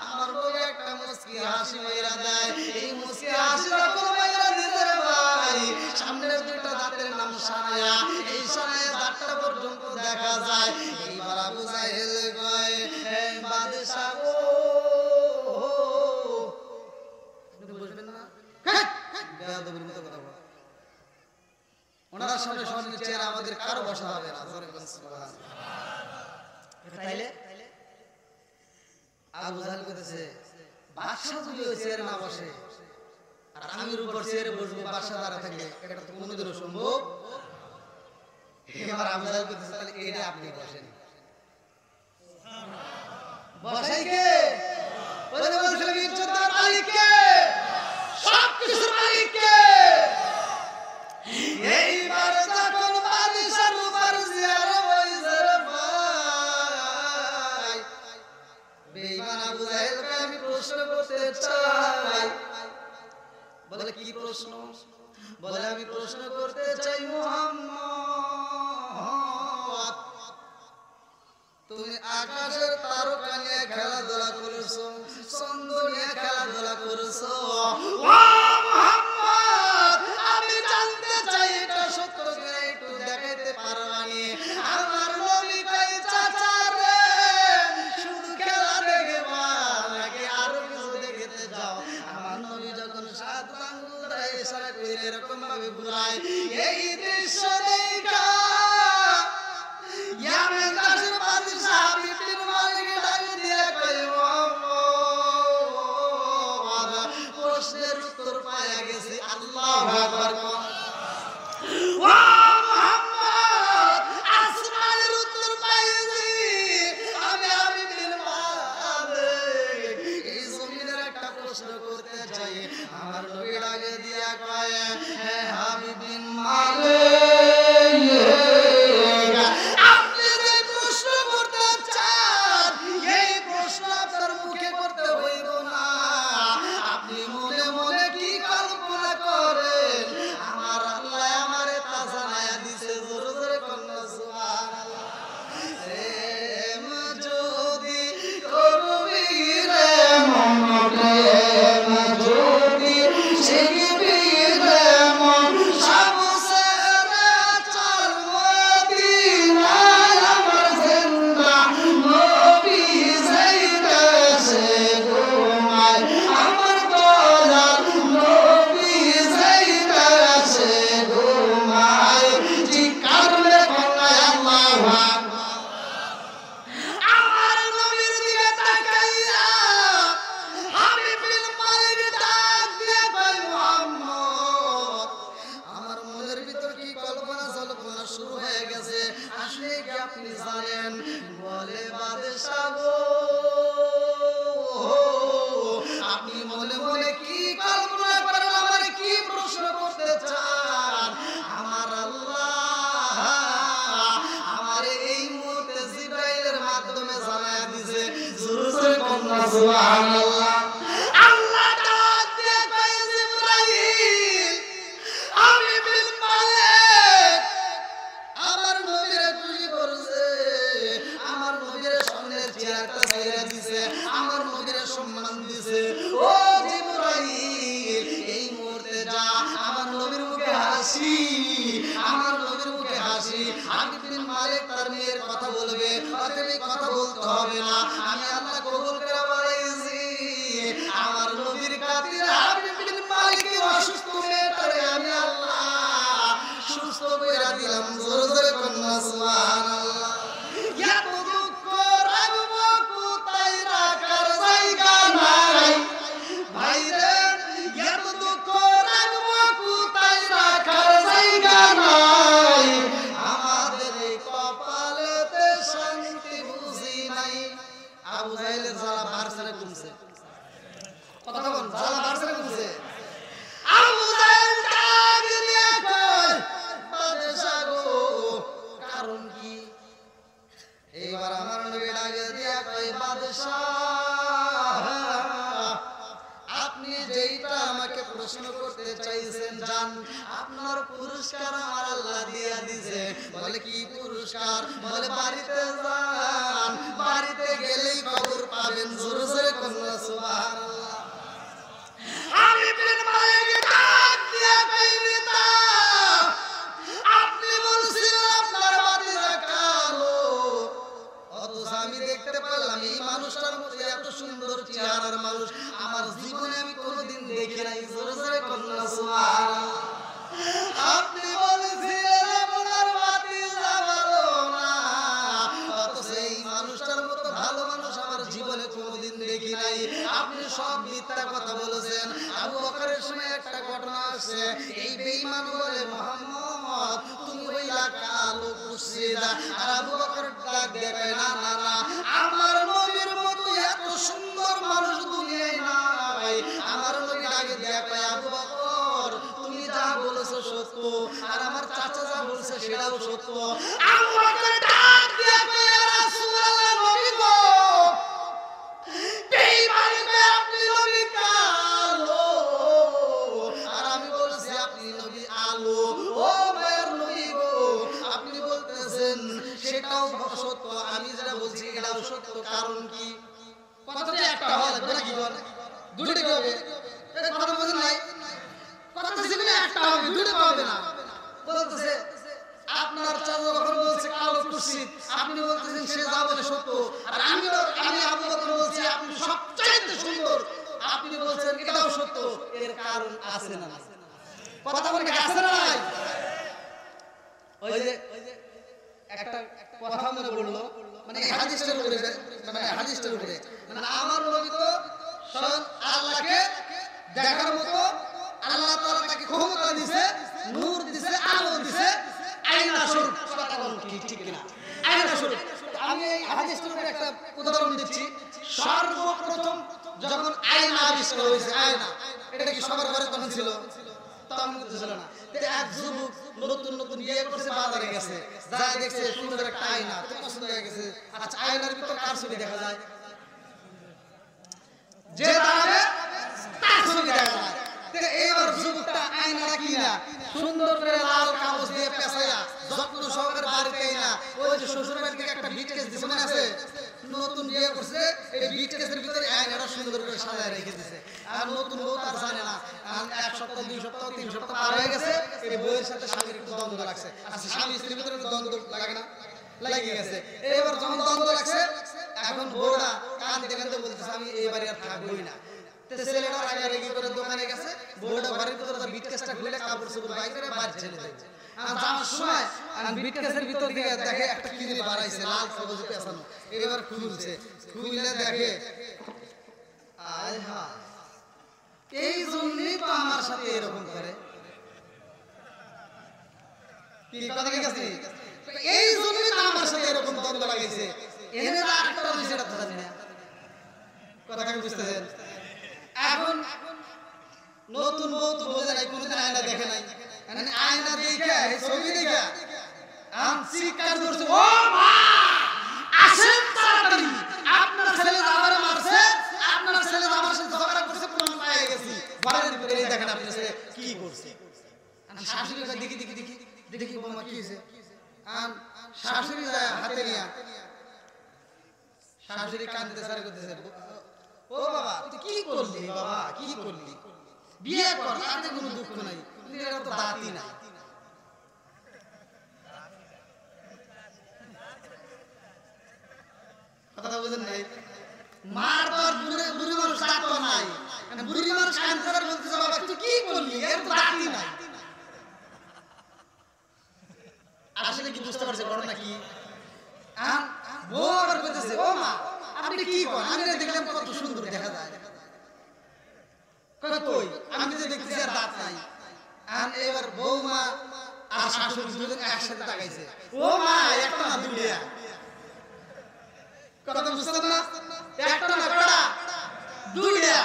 আমার নবী একটা মুস্কি হাসি মাইরা দেয় এই মুস্কি হাসি যখন মাইরা দিতে ভাই সামনের দুইটা দাঁতের নাম সানায়া এই সানায়া দাঁতটা পর্যন্ত দেখা যায় এইবার আবু জাহেল কয় হে বাদশা গো আপনি বুঝবেন না বেয়াদবির মতো কথা বলা ওনার সামনে সামনে চেয়ার আমাদের কারো বসা হবে না জোরে বলেন সুবহানাল্লাহ তাইলে আবু জাহেল কইতেছে বাদশা যদি ওই চেয়ারে না বসে আর আমির উপর চেয়ারে বসবো বাদশা দাঁড়া থাকলে এটা তো কোনোদিনও সম্ভব এবার আবু জাহেল কইতেছে তাহলে এইটা আপনি বসেন বসাই কে ওরে বলছিল ইজ্জতদার মালিক কে সব কিছুর মালিক কে এইবার যখন বাদশার উপর চেয়ারে বসে রে ভাই বেঈমান আবু জাহেলকে আমি প্রশ্ন করতে চাই বলে কি প্রশ্ন বলে আমি প্রশ্ন করতে চাই মুহাম্মদ তুমি আকাশের তারকা নিয়ে খেলাধুলা করেছো চন্দ্র নিয়ে খেলাধুলা করেছো ও মুহাম্মদ আমি জানতে চাই এটা সত্য কিনা একটু দেখাইতে পারবানি আমার নবী কই চাচা রে শুধু খেলা দেখবা নাকি আরো কিছু দেখতে যাও আমার নবী যখন সাত আঙ্গুল ধরে ইশারা করে এরকম ভাবে ঘুরায় এই দৃশ্য দেখা ইয়ামেন দেশের বাদশা বিপিন মালিক ডাক দিয়ে কই মুহাম্মদ প্রশ্নের উত্তর পাওয়া গেছে আল্লাহু আকবার ও মুহাম্মদ আসমানের উত্তর পাইছি আমি বিপিন মালিক এই জমিনের একটা প্রশ্ন করতে চাই আমার নবী ডাক দিয়া কয় হ্যাঁ আমি বিপিন মালিক সুবহানাল্লাহ আল্লাহ ডাক দিয়ে কয় জিবরাইল আমি বিল মালিক আমার নবীর খুশি করছে আমার নবীর সামনের চেয়ারটা ছেড়ে দিয়েছে আমার নবীর সম্মান দিয়েছে ও জিবরাইল এই হাসি, আমার নবীর মুখে হাসি। হাবিব বিন মালিক তার মেয়ের কথা বলবে, অতএব এই কথা বলতে হবে না, আমি আল্লাহ কবুল করে বলেছি। আমার নবীর খাতিরে হাবিব বিন মালিকের অসুস্থ মেয়েটারে আমি আল্লাহ সুস্থ করে দিলাম। জোরে জোরে কন্যা সুবহানাল্লাহ। এত দুঃখ রাখবো কোথায়, রাখার জায়গা নাই ভাইরে, এত দুঃখ রাখবো কোথায়, রাখার জায়গা নাই। আমাদের এই কপালেতে শান্তি বুঝি নাই। আবু জাহেলের জ্বালা বারসারে কমছে, কথা বল, জ্বালা বারসারে কমছে। আবু জাহেল ডাক দিয়ে কয়, বাদশা গো, কারণ কি? এবার আমার নবী ডাক দিয়ে কয়, বাদশা, আপনি যেইটা আমাকে প্রশ্ন করতে চাইছেন জান, আপনার পুরস্কার আমার আল্লাহ দিয়া দিছে। বলে কি পুরস্কার? বলে বাড়িতে যান, বাড়িতে গেলেই খবর পাবেন। জোরে জোরে কন্যা সুবহানাল্লাহ। আমি বিন মালিক ডাক দিয়া কই, নেতা, আপনি বলছিলেন আপনার বাতিজা কালো, অথচ আমি দেখতে পেলাম এই মানুষটার মতো এত সুন্দর চেহারার মানুষ আমার জীবনে আমি কোনোদিন দেখি নাই। জোরে জোরে কন্যা সুবহানাল্লাহ। আপনি বলছিলেন আপনার বাতিজা ভালো না, অথচ এই মানুষটার মতো ভালো মানুষ আমার জীবনে কোনোদিন দেখি নাই। আপনি সব মিথ্যা কথা বলেছেন। আবু বকরের সময় একটা ঘটনা আছে, এই বেঈমান বলে, মুহাম্মদ তুমি হইলা কালো কুশিদা। আর আবু বকর ডাক দেখায়, না না না, আমার নবীর মতো এত সুন্দর মানুষ দুনিয়ায় নাই। আমার নবী ডাক দেখায়, আবু বকর তুমি যা বলেছো সত্য, আর আমার চাচা যা বলছে সেটাও সত্য। আবু বকর ডাক দেখায়, ইয়া রাসূলুল্লাহ, নবী গো, বেঈমানিতে আপনি নবী কালো, আর আমি বলছি আপনি নবী আলো। ও মায়ের নবী গো, আপনি বলতেছেন সেটাও সত্য, আমি যেটা বলছি এটাও সত্য, কারণ কি? কথা তো একটা হওয়া লাগবে নাকি? দুটো কি হবে? কথা বুঝেন নাই? কথা যেগুলো একটা হবে, দুটো হবে না। বলতেছে আপনার চাচা যখন বলছে কালো কুৎসিত, আপনি বলতেছেন সে যা বলে সত্য, আর আমি আবু বকর বলছি আপনি সবচাইতে সুন্দর, আপনি বলছেন এটাও সত্য। এর কারণ আছে না? কথা বলে আছে না নাই? ওই যে একটা কথা মনে পড়লো, মানে হাদিসটার উপরে, মানে হাদিসটার উপরে, মানে আমার নবী তো স্বয়ং আল্লাহকে দেখার মতো আল্লাহ তাআলা তাকে ক্ষমতা দিয়েছে, নূর দিয়েছে, আলো দিয়েছে, আয়না স্বরূপ। কথা বল ঠিক কিনা? আয়না স্বরূপ। আমি এই হাদিসটার উপরে একটা উদাহরণ দিচ্ছি। সর্বপ্রথম যখন আয়না আবিষ্কার হয়েছে, আয়না, এটা কি সবার ঘরে তখন ছিল? তখন কিন্তু ছিল না। এক যুবক নতুন নতুন বিয়ে করছে, বাজারে গেছে, যা দেখছে সুন্দর একটা আয়না, তো পছন্দ হয়ে গেছে। আচ্ছা, আয়নার ভিতর কার ছবি দেখা যায়? যে দাঁড়াবে তার ছবি দেখা যায়। এইবার যুবকটা আয়নাটা কিনা সুন্দর করে লাল কাগজ দিয়ে পেঁচাইয়া যত্ন সহকারে বাড়িতে না, ওই যে শ্বশুর বাড়ি থেকে একটা বিটকেস দিছে, মনে আছে? নতুন বিয়ে করছে, এই বিটকেসের ভিতরে আয়নাটা সুন্দর করে সাজায় রেখে দিছে। আর নতুন বউ তার জানে না, এক সপ্তাহ, 2 সপ্তাহ, 3 সপ্তাহ পার হয়ে গেছে, এই বউয়ের সাথে স্বামীর একটু দ্বন্দ্ব লাগছে। আচ্ছা, স্বামী স্ত্রীর ভিতরে দ্বন্দ্ব লাগে না? লাগিয়ে গেছে। এবার যখন দ্বন্দ্ব লাগছে, এখন বউটা কাঁদতে কাঁদতে বলতেছে আমি এই বাড়ি আর থাকবোই না। ছেলেটা রাগারাগি করে দোকানে গেছে, বউটা ঘরের ভিতরে তার বিটকেসটা খুলে কাপড় চোপড় বাইর করে বাড়ি ছেড়ে দেয়। আর যাওয়ার সময় বিটকেসের ভিতর থেকে দেখে একটা কি জানি বাড়াইছে, লাল কাগজে পেঁচানো। এবার খুলছে, খুলে দেখে, আয় হায়, এই জন্যই তো আমার সাথে এরকম করে। কি কথা ঠিক আছে? এই জন্যই তো আমার সাথে এরকম দ্বন্দ্ব লাগাইছে। এনে আরেকটা বিষয় এটা তো জানি না। কথা কি বুঝতেছেন? এখন নতুন বউ তো বোঝে নাই, কোনোদিন আয়না দেখে নাই, আয়না দেখা ছবি দেখা চিৎকার করছে, ও মা আসেন তাড়াতাড়ি, আপনার ছেলে আমারে মারছে, আপনার ছেলে আমার সাথে ঝগড়া করছে, প্রমাণ পেয়ে গেছি। ঘরের ভিতরে দেখেন আপনার ছেলে কি করছে। শাশুড়ি দেখি দেখি দেখি দেখি বৌমা কি হয়েছে, শাশুড়ি হাতে নিয়ে, শাশুড়ি কাঁদতে সারে করতেছে, ও বাবা তুই কি করলি, বাবা কি করলি, বিয়ে কর, তাতে কোনো দুঃখ নাই, এরা তো দাঁতই না। বুঝতে পারছে ঘটনা কি। বউ আবার বলতেছে ও মা আপনি কি করেন, আমি দেখলাম কত সুন্দর দেখা যায়। কই আমি তো দেখতেছি আর দাঁত নাই। এবার বৌমা আর শাশুড়ি দুজন একসাথে তাকাইছে, ও মা একটা না দুইটা। কথা বুঝতেন না, একটা না কটা দুইটা।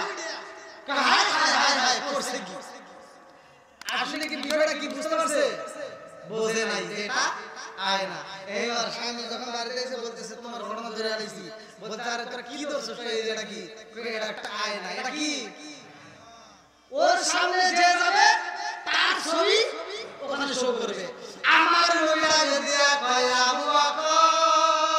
হায় হায় হায় হায় করছে কি, আসলে কি বিষয়টা কি বুঝতে পারছে? বোঝে নাই যে এটা আয়না। এইবার স্বামী যখন বাড়িতে এসে বলতেছে তোমার ঘটনা ধরে আনিছি, বলতে আরে তোরা কি ধরছিস, এটা কি? এটা একটা আয়না। এটা কি? ওর সামনে যে যাবে তার ছবি ওখানে শো করবে। আমার নবী আগে দিয়া কয় আবু বকর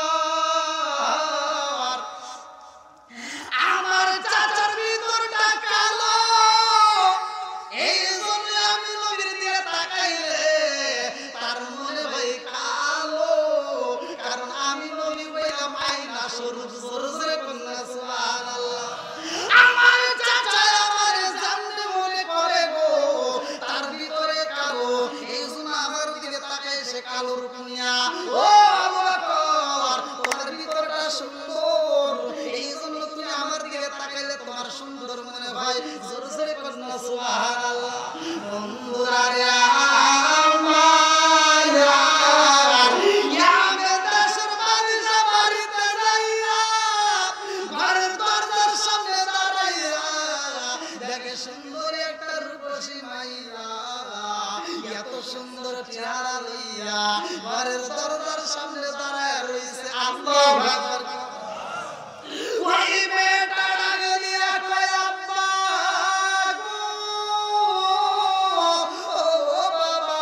আমার চাচার ভিতরটা কালো, এই জন্য আমি নবীর দিকে তাকাইলে তার মনে হয় কালো, কারণ আমি নবী হইলাম আয়না স্বরূপ। জোরে বলুন সুবহানাল্লাহ। আমার চাচা আমার জানতে মনে করে গো তার ভিতরে কালো, এই জন্য আমার দিকে তাকায় সে কালো রূপ নিয়া। ও আবু বকর তোমার ভিতরটা সুন্দর, এই জন্য তুমি আমার দিকে তাকাইলে তোমার সুন্দর মনে হয়। জোরে জোরে বলুন সুবহানাল্লাহ। বন্ধুরা রে আমার ইয়ামের দেশের বাদশা বাড়িতে যাইয়া ঘরের দরজার সামনে দাঁড়াইয়া দেখে সুন্দর একটা রূপসী মাইয়া, এত সুন্দর চেহারা লইয়া ঘরের দরজার সামনে দাঁড়ায় রইছে। আল্লাহু আকবার। ওই মেয়েটা ডাক দিয়া কয় আব্বা গো, ও বাবা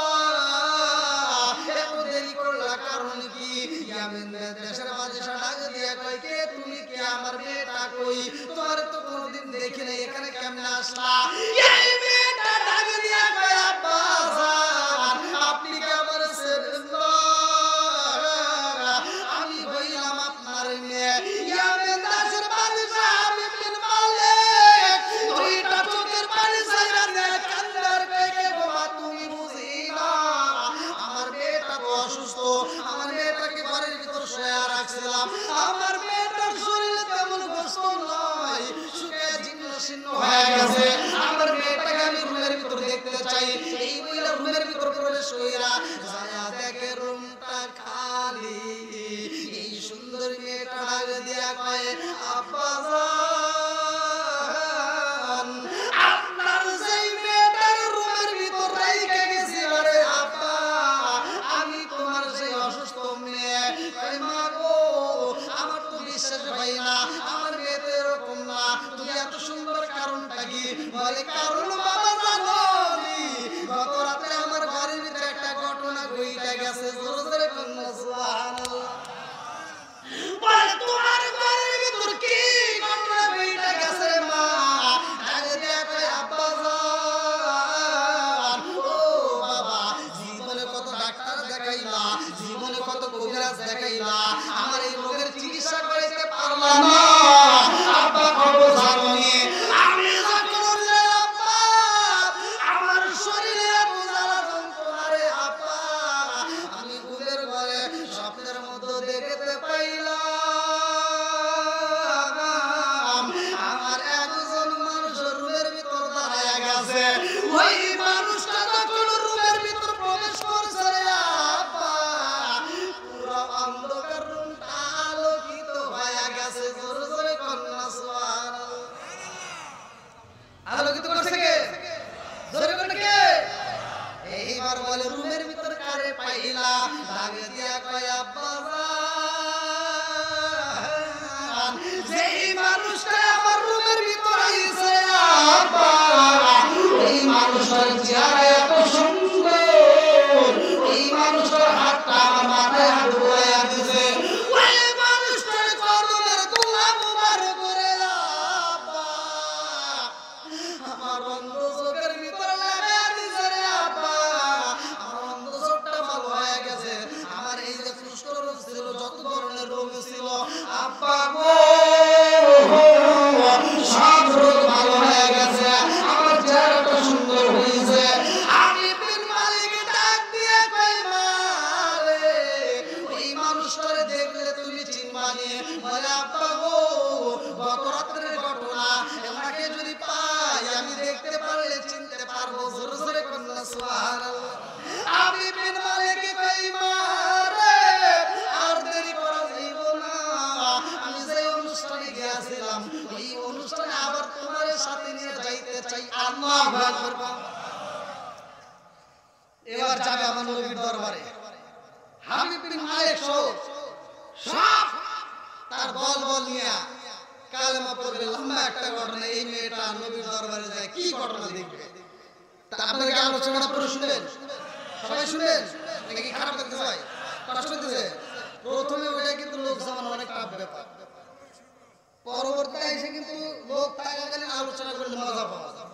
এত দেরি করলা কারণ কি? ইয়ামেন দেশের বাদশা ডাক দিয়া কয় কে তুমি? কে? আমার মেয়েটা কই? তোমার তো কোনোদিন দেখি নাই, এখানে কেমনে আসলা? এই মেয়েটা ডাক দিয়া কয় আব্বা জান আপনি কি আমার ছেলে না? আমি হইলাম আপনার মেয়ে। ইয়ামেন দেশের বাদশা বিন মালিক দুইটা চোখের পানি ছাইরা দেয়, কান্নার পেটে বাবা তুমি বুঝি না আমার মেয়েটা তো অসুস্থ, আমার মেয়েটাকে ঘরের ভিতর শুয়ে রাখছিলাম, আমার মেয়েটার শরীরে তেমন গোস্ত নয়, শুকিয়ে জীর্ণ শীর্ণ হয়ে গেছে, আমার মেয়েটাকে আমি রুমের ভিতর দেখতে চাই। এই মহিলা রুমের ভিতর প্রবেশ কইরা যায়া দেখে রুমটা খালি। এই সুন্দর মেয়েটা ডাক দিয়া কয় আব্বা জান আপনার যেই মেয়েটার রুমের ভিতর রাইখা গেছি আরে আব্বা আমি তোমার সেই অসুস্থ মেয়ে। কয় মা গো আমার তো বিশ্বাস হয় না, আমার মেয়ে তো এরকম না, তুমি এত সুন্দর কারণটা কি? বলে কারণ বাবা জানো গত রাতে আমার ঘরের ভিতরে একটা ঘটনা ঘইটা গেছে। জোরে জোরে বলুন সুবহানাল্লাহ। বলে তোমার ঘরের ভিতর কি ঘটনা ঘইটা গেছে মা? আগে দেখো আব্বা জান ও বাবা জীবনে কত ডাক্তার দেখাইলা, জীবনে কত কবিরাজ দেখাইলা, আমার এই রোগের চিকিৎসা করাইতে পারলাম না। আব্বা খবর জানোনি আমি যখন আব্বা আমার শরীরে এত জ্বালা যন্ত্রণা রে আব্বা আমি ঘুমের ঘরে স্বপ্নের মধ্যে দেখতে পাইলাম আমার একজন মানুষ রুমের ভিতর দাঁড়ায় গেছে। ওই মানুষটা যখন রুমের ভিতর প্রবেশ করছে রে আব্বা পুরো অন্ধকার রুমটা আলোকিত হয়ে গেছে। জোরে জোরে কন্যা সুবহানাল্লাহ। আলোকিত করছে কে? জোরে করে কে? এইবার বলে রুমের ভিতর কারে পাইলা? ডাক দিয়া কয় আব্বা জান যেই মানুষটা আমার রুমের ভিতর আইছে আব্বা এই মানুষটার চেহারা এত সুন্দর, এই মানুষটার হাতটা আমার মাথায় হাত বুলাইয়া দিছে, ওই মানুষটার কদমের ধুলা মুবারক করে আব্বা আমার অন্ধ চোখের ভিতর লাগাইয়া দিছে রে আব্বা আমার অন্ধ চোখটা ভালো হয়ে গেছে। আমার এই যে কুষ্ঠ রোগ ছিল, যত ধরনের রোগ ছিল আব্বা গো সব রোগ ভালো হয়ে গেছে, আমার চেহারাটা সুন্দর হয়েছে। সুবহানাল্লাহ। আমি বিন মালিক কই মারে আর দেরি করা যাইব না, আমি যে অনুষ্ঠানে গিয়েছিলাম ওই অনুষ্ঠানে আবার তোমার সাথে নিয়ে যাইতে চাই। আল্লাহু আকবার। এবার যাবে আমার নবীর দরবারে। হাবিব বিন মালিক সব তার দল নিয়ে কালেমা পড়বে। লম্বা একটা ঘটনা। এই মেয়েটা নবীর দরবারে যায়, কি ঘটনা দেখবে তা আপনারা কি আলোচনাটা পুরো শুনবেন? সবাই শুনবেন নাকি খারাপ লাগতে হয়, কষ্ট হইতেছে? প্রথমে ওটা কিন্তু লোক জমানো অনেক টাফ ব্যাপার, পরবর্তীতে এসে কিন্তু লোক থাকাকালীন আলোচনা করলে মজা পাওয়া যায়।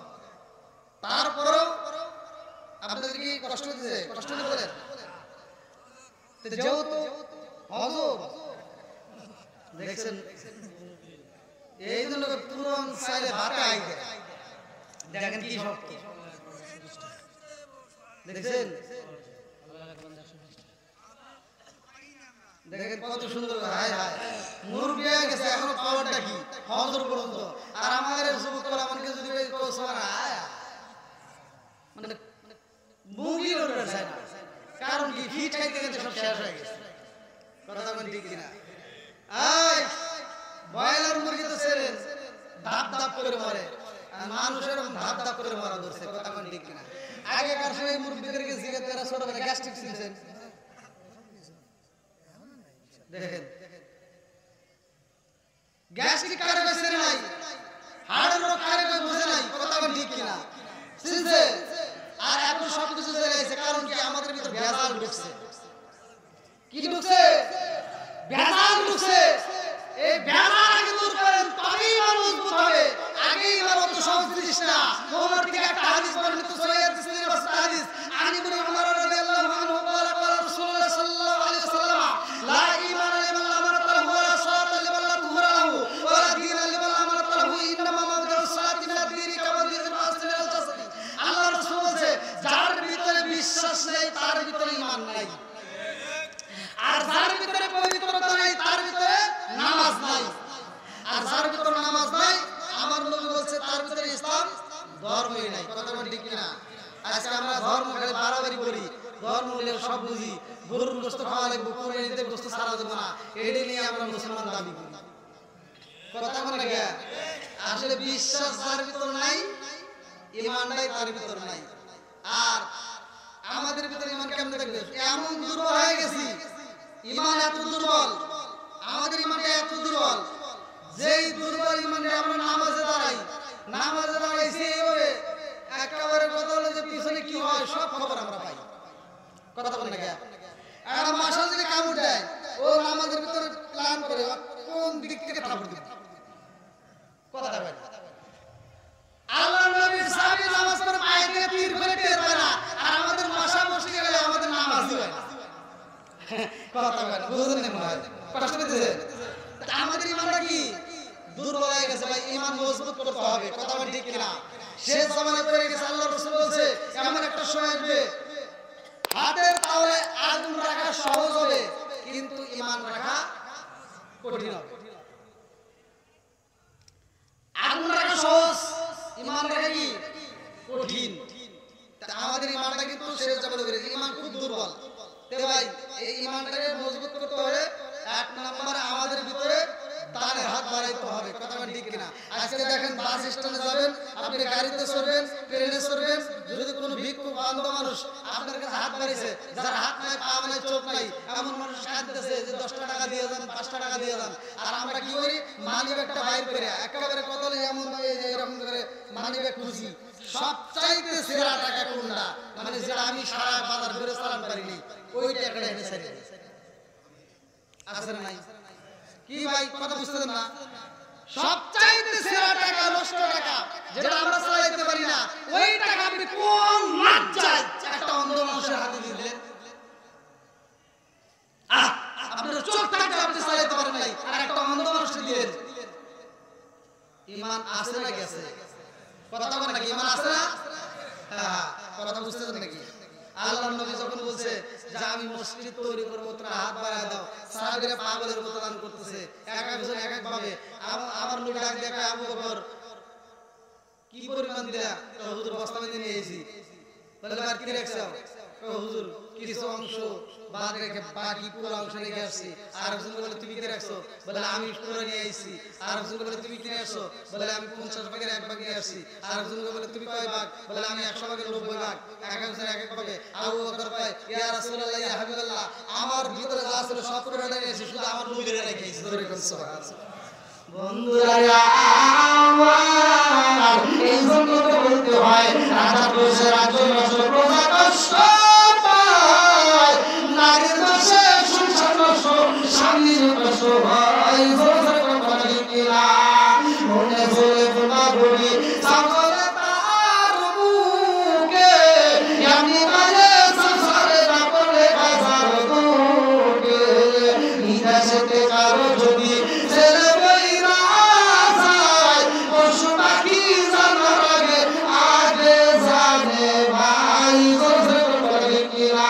তারপরেও আপনাদের কি কষ্ট হইতেছে? কষ্ট হতে বলেন। যেহেতু হজম দেখছেন, এই জন্য পুরন চাইলে ভাতে আইতে দেখেন কি শক্ত দেখছেন, দেখেন কত সুন্দর। হায় হায় মুরগি হয়ে গেছে, এখনো পাওয়ারটা কি হজর পর্যন্ত। আর আমার যুবক আমাকে যদি মানে মুরগি লড়বে চায় না, কারণ কি ফিট খাইতে খাইতে সব শেষ হয়ে গেছে। কথা বলেন ঠিক কিনা? ব্রয়লার মুরগি তো ছেড়েন ধাপ ধাপ করে মরে, আর মানুষের ধাপ ধাপ করে মরা ধরছে। কথা বলেন ঠিক কিনা? আগেকার সময় মুরগিদেরকে জিজ্ঞেস করে ছোটবেলা গ্যাস্ট্রিক ছিলেন, দেখেন গ্যাস্ট্রিক কারে কইছে নাই, হাড়ের রোগ কারে কই বুঝে নাই। কথা বলেন ঠিক কিনা? শুনছে? আর এখন সব কিছু চলে গেছে, কারণ কি আমাদের ভিতর ভেজাল ঢুকছে। কি ঢুকছে? ভেজাল ঢুকছে। এই ভেজাল আগে দূর করেন, তবেই মানুষ মজবুত হবে। আগেই মানুষ সহজ জিনিস না। ওমর থেকে একটা হাদিস বর্ণিত সহিহ হাদিস, আনি ইবনে উমর রাদিয়াল্লাহু আনহু قال قال رسول الله صلى الله عليه وسلم لا ايمان لمن لا امانه له ولا صلاه لمن لا طهور له ولا دين لمن لا امانه له انما مبدا الصلاه من الدين كما دين الراس من الجسد। আল্লাহ রাসূল বলেছে, যার ভিতরে বিশ্বাস নেই তার ভিতরে ঈমান নাই, আর যার ভিতরে পবিত্রতা নাই তার ভিতরে নামাজ নাই, আর যার ভিতরে নামাজ নাই আমার নবী বলছে তার ভিতরে ইসলাম ধর্মই নাই। কথা বলেন ঠিক কিনা? আজকে আমরা ধর্ম খালি বাড়াবাড়ি করি, ধর্ম হলে সব বুঝি, গরুর গোশত খাওয়া লাগবে, কুরবানিতে গোশত ছাড়া যাবে না, এটাই নিয়ে আমরা মুসলমান দাবি করি। কথা বলেন না কেন? আসলে বিশ্বাস যার ভিতর নাই, ঈমান নাই তার ভিতর নাই। আর আমাদের ভিতরে ঈমান কেমন থাকবে? এমন দুর্বল হয়ে গেছি, ঈমান এত দুর্বল, আমাদের ঈমানটা এত দুর্বল, যেই দুর্বল ঈমানে আমরা নামাজে দাঁড়াইছি এইভাবে একেবারে কথা হলো যে পিছনে কি হয় সব খবর আমরা পাই। কথা বলেন না কেন? একটা মাসাল থেকে কামড় দেয়, ও নামাজের ভিতরে প্ল্যান করে কোন দিক থেকে থাপড় দিবে। কথা বলেন। আল্লাহর নবীর সাহাবী নামাজ পড়ে পায়ে দিয়ে তীর ফেলে টের পায় না, আর আমাদের মাসা বসে গেলে আমাদের নামাজই হয় না। কথা বলেন, বুঝলেন না মনে হয়? কষ্ট পেতেছে? আমাদের ঈমানটা কি দুর্বল হয়ে গেছে ভাই, ঈমান মজবুত করতে হবে। কথা বলেন ঠিক কিনা? শেষ জামানায় পড়ে গেছে। আল্লাহর রাসূল বলেছে এমন একটা সময় আসবে হাতের তাওয়ায় আগুন রাখা সহজ হবে, কিন্তু ঈমান রাখা কঠিন হবে। আগুন রাখা সহজ, ঈমান রাখা কি কঠিন। আমাদের ঈমানটা কিন্তু শেষ জামানায় পড়ে গেছে, ঈমান খুব দুর্বল। তে ভাই এই ঈমানটাকে মজবুত করতে হলে এক নম্বরে আমাদের ভিতরে তারে হাত বাড়াইতে হবে। কথা বলেন ঠিক কিনা? আজকে দেখেন বাস স্ট্যান্ডে যাবেন, আপনি গাড়িতে চড়বেন, ট্রেনে চড়বেন, যদি কোনো ভিক্ষুক বান্ধব মানুষ আপনার কাছে হাত বাড়িয়েছে, যার হাত নাই, পা নাই, চোখ নাই, এমন মানুষ কাঁদতেছে যে 10 টাকা দিয়ে যান, 5 টাকা দিয়ে যান। আর আমরা কি করি? মানি ব্যাগটা বাইর করে একেবারে কতলে এমন এরকম করে মানি ব্যাগ খুঁজি। সবচাইতে সেরা টাকা কোনটা? মানে যেটা আমি সারা বাজার ঘুরে চালান পারিনি, ওই টাকাটা এনে ছেড়ে আছে না নাই? কি ভাই কথা বুঝতেছেন না? সবচাইতে সেরা টাকা, নষ্ট টাকা, যেটা আমরা চালাইতে পারি না, ওই টাকা আপনি কোন লজ্জায় একটা অন্ধ মানুষের হাতে দিয়ে দিলেন? আপনার চোখ থাকতে আপনি চালাইতে পারেন নাই, আর একটা অন্ধ মানুষকে দিলেন। ঈমান আছে না গেছে? কথা বলেন নাকি? ঈমান আছে না? হ্যাঁ, কথা বুঝতেছেন নাকি? আল্লাহর নবী যখন বলছে যে আমি মসজিদ তৈরি করব, তোমরা হাত বাড়ায় দাও, সাহাবীরা পাগলের মতো দান করতেছে, এক একজন এক এক ভাবে। আমার নবী ডাক দিয়ে কয়, আবু বকর কি পরিমাণ দেয়া? হুজুর বস্তা বেঁধে নিয়ে এসেছি। বলে বাদ কি রাখছো? হুজুর কিছু অংশ বাদ রেখে বাকি পুরো অংশ রেখে আসছি। আর একজন বলে তুমি কি রাখছো? বলে আমি পুরো নিয়ে আইছি। আর একজন বলে তুমি কি নিয়ে আসছো? বলে আমি 50 ভাগের 1 ভাগ নিয়ে আসছি। আর একজন বলে তুমি কয় ভাগ? বলে আমি 100 ভাগের 90 ভাগ। এক একজন এক এক ভাগে। আবু বকর কয় ইয়া রাসূলুল্লাহ ইয়া হাবিবাল্লাহ, আমার ভিতরে যা ছিল সব পুরো নিয়ে এসেছি, শুধু আমার নবীরে রেখেছি। ধরে কোন সুবহানাল্লাহ। বন্ধুরা আমার এই জন্য তো বলতে হয় রাজা বসে রাজ্য নষ্ট প্রজা কষ্ট পায়, নারীর দোষে সংসার নষ্ট স্বামীর কষ্ট হয়। জোরে কথা ঠিক কিনা? মনে জোরে তোমা বলি সাগরে তার বুকে এমনি মাঝে সংসারে না পড়লে হাজার বুকে বিদেশেতে কারো যদি ছেলে বইরা যায় পশু পাখি জানার আগে আগে জানে ভাই। জোরে কথা ঠিক কিনা?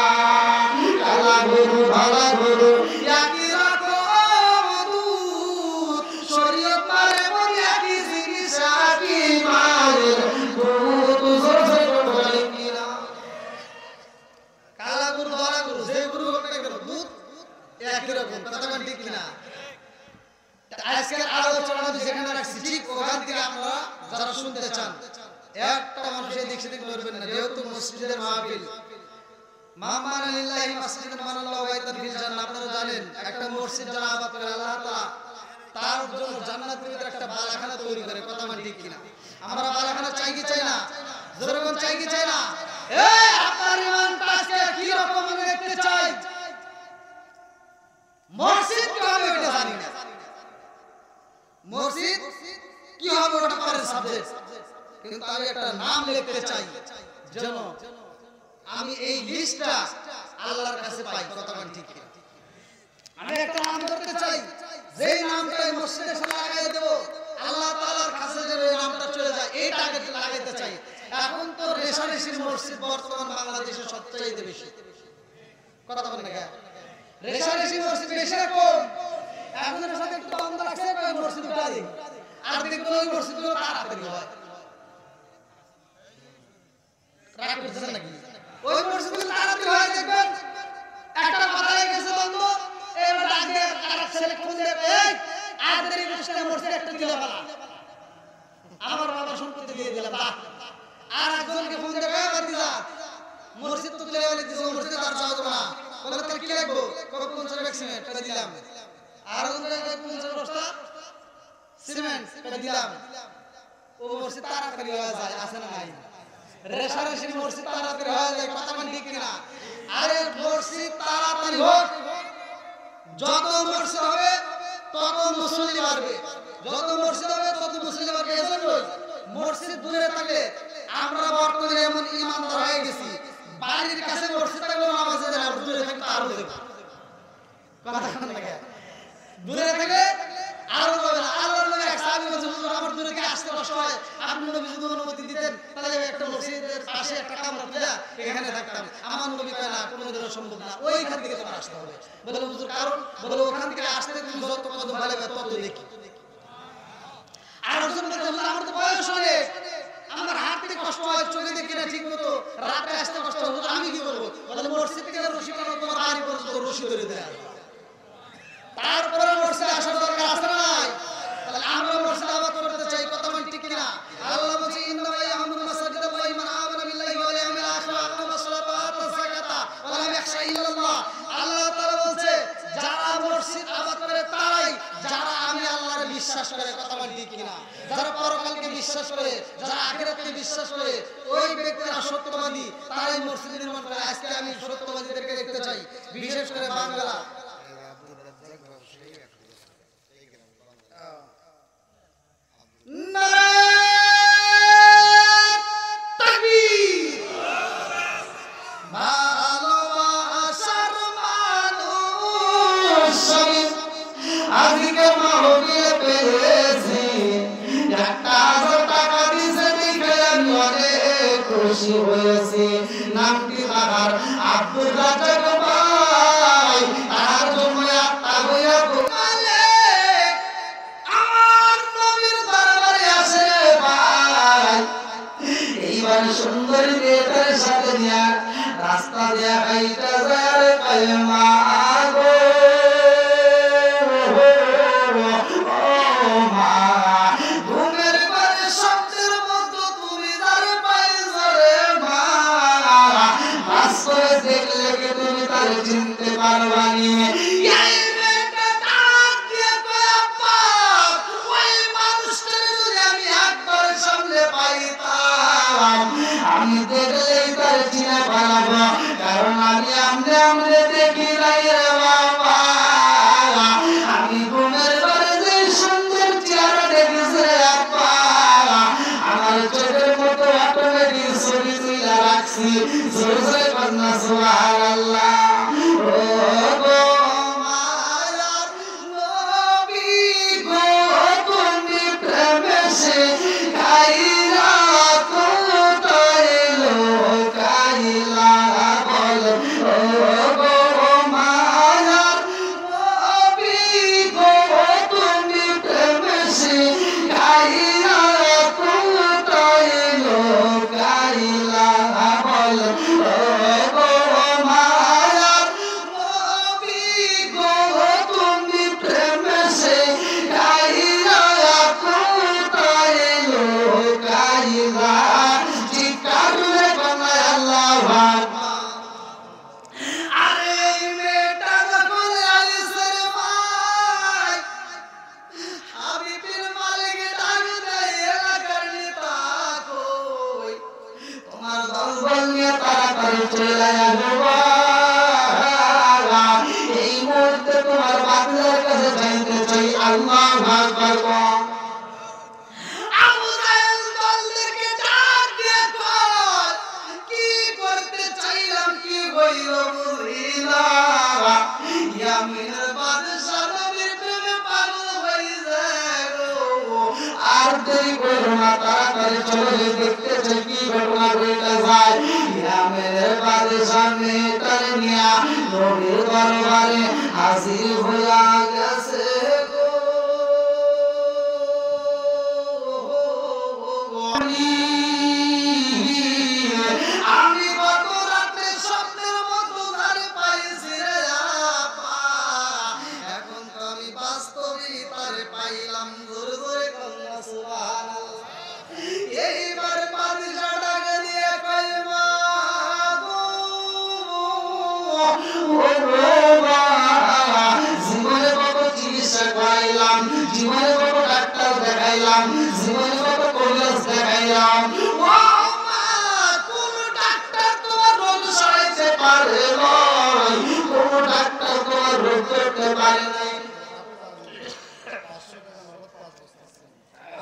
কালা গরু ভালা গরু একই রকম দুধ, শরীয়ত মারে বলি একই জিনিস একই মায়ের দুধ। জোরে কথা ঠিক কিনা? কালা গরু ভালা গরু যে গরু হোক না কেন দুধ একই রকম। কথা ঠিক কিনা? আজকের আলোচনা আমি যেখানে রাখছি ঠিক ওখান থেকে আপনারা যারা শুনতে চান একটা মানুষ এদিক সেদিক করবেন না, যেহেতু মসজিদের মাহফিল। মামানা লিল্লাহি মাসজিদান মানাল্লাহু বাইতান ফিল জান্নাহ। আপনারা জানেন একটা মসজিদ যারা আবাদ করে আল্লাহ তাআলা তার জন্য জান্নাতের ভিতরে একটা বালাখানা তৈরি করে। কথা মানে ঠিক কিনা? আমরা বালাখানা চাই কি চাই না? জোরে কোন চাই কি চাই না? এই আপনার ইমানটা আজকে কি রকম আমি দেখতে চাই। মসজিদ কি হবে এটা জানি না, মসজিদ কি হবে ওটা পরের সাবজেক্ট, কিন্তু আমি একটা নাম লিখতে চাই যেন আমি এই লিস্টটা আল্লাহর কাছে পাই। কথা বলেন ঠিক কিনা? আমি একটা নাম করতে চাই, যেই নামটা এই মসজিদের সাথে লাগাই দেব আল্লাহ তাআলার কাছে যেন এই নামটা চলে যায়, এইটা আগে লাগাইতে চাই। এখন তো রেশারেশির মসজিদ বর্তমান বাংলাদেশে সবচেয়ে বেশি। কথা বলেন না? রেশারেশির মসজিদ বেশি কম। এখন এর সাথে একটু বন্ধ রাখছে ওই মসজিদ উঠাই, আর দেখবেন ওই মসজিদগুলো তাড়াতাড়ি হয়। রাগ করতেছেন নাকি? ওই মসজিদগুলো তাড়াতাড়ি হয় দেখবেন একটা কথা হয়ে গেছে বন্ধ, এবার ডাক দিয়ে আরেক ছেলে ফোন দিয়ে এই আদের এই মসজিদ একটা দিলে ভালো, আমার বাবা সম্পত্তি দিয়ে দিলাম বাহ। আর একজনকে ফোন দিয়ে কয় বাতিজা মসজিদ তো তুলে বলে দিছে মসজিদে তার যাওয়া যাবে না। বলে তাহলে কি লাগবো? কবে 50 টাকা সিমেন্ট করে দিলাম। আর ওখানে 50 বস্তা সিমেন্ট করে দিলাম। ও মসজিদ তাড়াতাড়ি হয়ে যায়, আছে না নাই? রেশারেশি মসজিদ তাড়াতাড়ি হয়ে যায়। কথা মানে ঠিক কিনা? আরে মসজিদ তাড়াতাড়ি হোক, যত মসজিদ হবে তত মুসল্লি বাড়বে, যত মসজিদ হবে তত মুসল্লি বাড়বে। এজন্যই মসজিদ দূরে থাকলে আমরা বর্তমানে এমন ইমানদার হয়ে গেছি, বাড়ির কাছে মসজিদ থাকলে নামাজে যায়, আর দূরে থাকলে আরো যাবে। কথা বলেন না? দূরে থাকলে আরো যাবে না। আল্লাহর নবী এক সাহাবী বলেন হুজুর আমার দূরে থেকে আসতে কষ্ট হয়, আপনি নবী যদি অনুমতি দিতেন তাহলে একটা মসজিদের পাশে একটা কামরা পেলা এখানে থাকতাম। আমার নবী কয় না, কোনোদিনও সম্ভব না, ওইখান থেকে তোমার আসতে হবে। বলে হুজুর কারণ? বলে ওখান থেকে আসতে তুমি যত কদম ভালোবে তত দেখি। আর একজন বলে হুজুর আমার তো বয়স অনেক, আমার হাঁটতে কষ্ট হয়, চোখে দেখি না ঠিক মতো, রাতে আসতে কষ্ট হয়, হুজুর আমি কি করবো? বলে মসজিদ থেকে রশি বানাও, তোমার বাড়ি পর্যন্ত রশি ধরে দেয়, তারপরে মসজিদে আসার দরকার আছে না নাই? তাহলে আমরা মসজিদে আবাদ করতে চাই। কথা বলেন ঠিক কিনা? আল্লাহ বলছে ইন্নামা ইয়ামুরু মাসাজিদাল্লাহি মান আমানা বিল্লাহি ওয়াল ইয়াউমিল আখির ওয়া আকামা সলাতা ওয়া আতা যাকাতা ওয়া লাম ইয়াখশা ইল্লাল্লাহ। আল্লাহ তাআলা বলছে যারা মসজিদ আবাদ করে তারাই যারা আমি আল্লাহরে বিশ্বাস করে। কথা বলেন ঠিক কিনা? যারা পরকালকে বিশ্বাস করে, যারা আখিরাতকে বিশ্বাস করে, ওই ব্যক্তিরা সত্যবাদী, তারাই মসজিদ নির্মাণ করে। আজকে আমি সত্যবাদীদেরকে দেখতে চাই, বিশেষ করে বাংলা। ভালোবাসার মানুষ আজকে মাহফিল পেয়েছি, 1000 টাকা দিয়েছে দেখে আমি অনেক খুশি হয়েছি। নামটি তাহার আব্দুর রাজ্জাক ভাই, তার জন্য একটা হইয়া আমার নবীর দরবারে আসে ভাই। এইবার সুন্দরী মেয়েটার সাথে রাস্তা দিয়া খাইতে যায় কয় মা গো মা ঘুমের ঘরে স্বপ্নের মতো তুমি তার পাইছো রে মা বাস্তবে দেখলে কি তুমি তার চিনতে পারবানি এই মেয়েটা ডাক দিয়ে কয় আব্বা ওই মানুষটার যদি আমি একবার সামনে পাইতাম আমি দেখলেই তার চিনা পালাবো কারণ আমি আমনে দেখি নাই রে বাবা আমি ঘুমের ঘরে যে সুন্দর চেহারা দেখেছি রে আব্বা আমার চোখের মতো অটোমেটিক ছবি তুলে রাখছি জোরে জোরে কন্যা সুবহানাল্লাহ ও গো মায়ার নবী গো তুমি প্রেমে শিখাইলা কোথায় লোকাইলা বল ও গো মায়ার নবী গো তুমি প্রেমে শিখাইলা কোথায় লোকাইলা বল ও গো মায়ার নবী গো তুমি প্রেমে শিখাইলা কোথায় লোকাইলা চিৎকারে বানায় আল্লাহু আকবার আরে এই মেয়েটা যখন আইছে রে ভাই হাবিবের মালিক ডাক দেয় এলাকার নেতা কই তোমার দলবল নিয়ে তাড়াতাড়ি চলে আসো এই মুহূর্তে তোমার বাতিলের কাছে যাইতে চাই আল্লাহু আকবার আবু জাহেল দলদেরকে ডাক দিয়ে কয় কি করতে চাইলাম কি হইল বুঝিলা ইয়ামিনের বাদশা নবীর প্রেমে পাগল হইছে গো আর দেরি করো না তাড়াতাড়ি চলো দেখতে চাই কি ঘটনা ঘটে যায় ইয়ামিনের বাদশা মেয়েটার নিয়া নবীর দরবারে হাজির হইয়া গেছে গো আমি গত রাতে স্বপ্নের মতো ধারে পাইছি রে আপা এখন তো আমি বাস্তবেই তারে পাইলাম জোরে জোরে কন্যা সুবহানাল্লাহ এইবার বাদশা ডাক দিয়ে কয় মা গো ও মা জীবনে কত চিকিৎসা করাইলাম জীবনে কত ডাক্তার দেখাইলাম জীবনে কত কলেজ দেখাইলাম ও মা কোন ডাক্তার তোমার রোগ সারাইতে পারে নাই কোন ডাক্তার তোমার রোগ করতে পারে নাই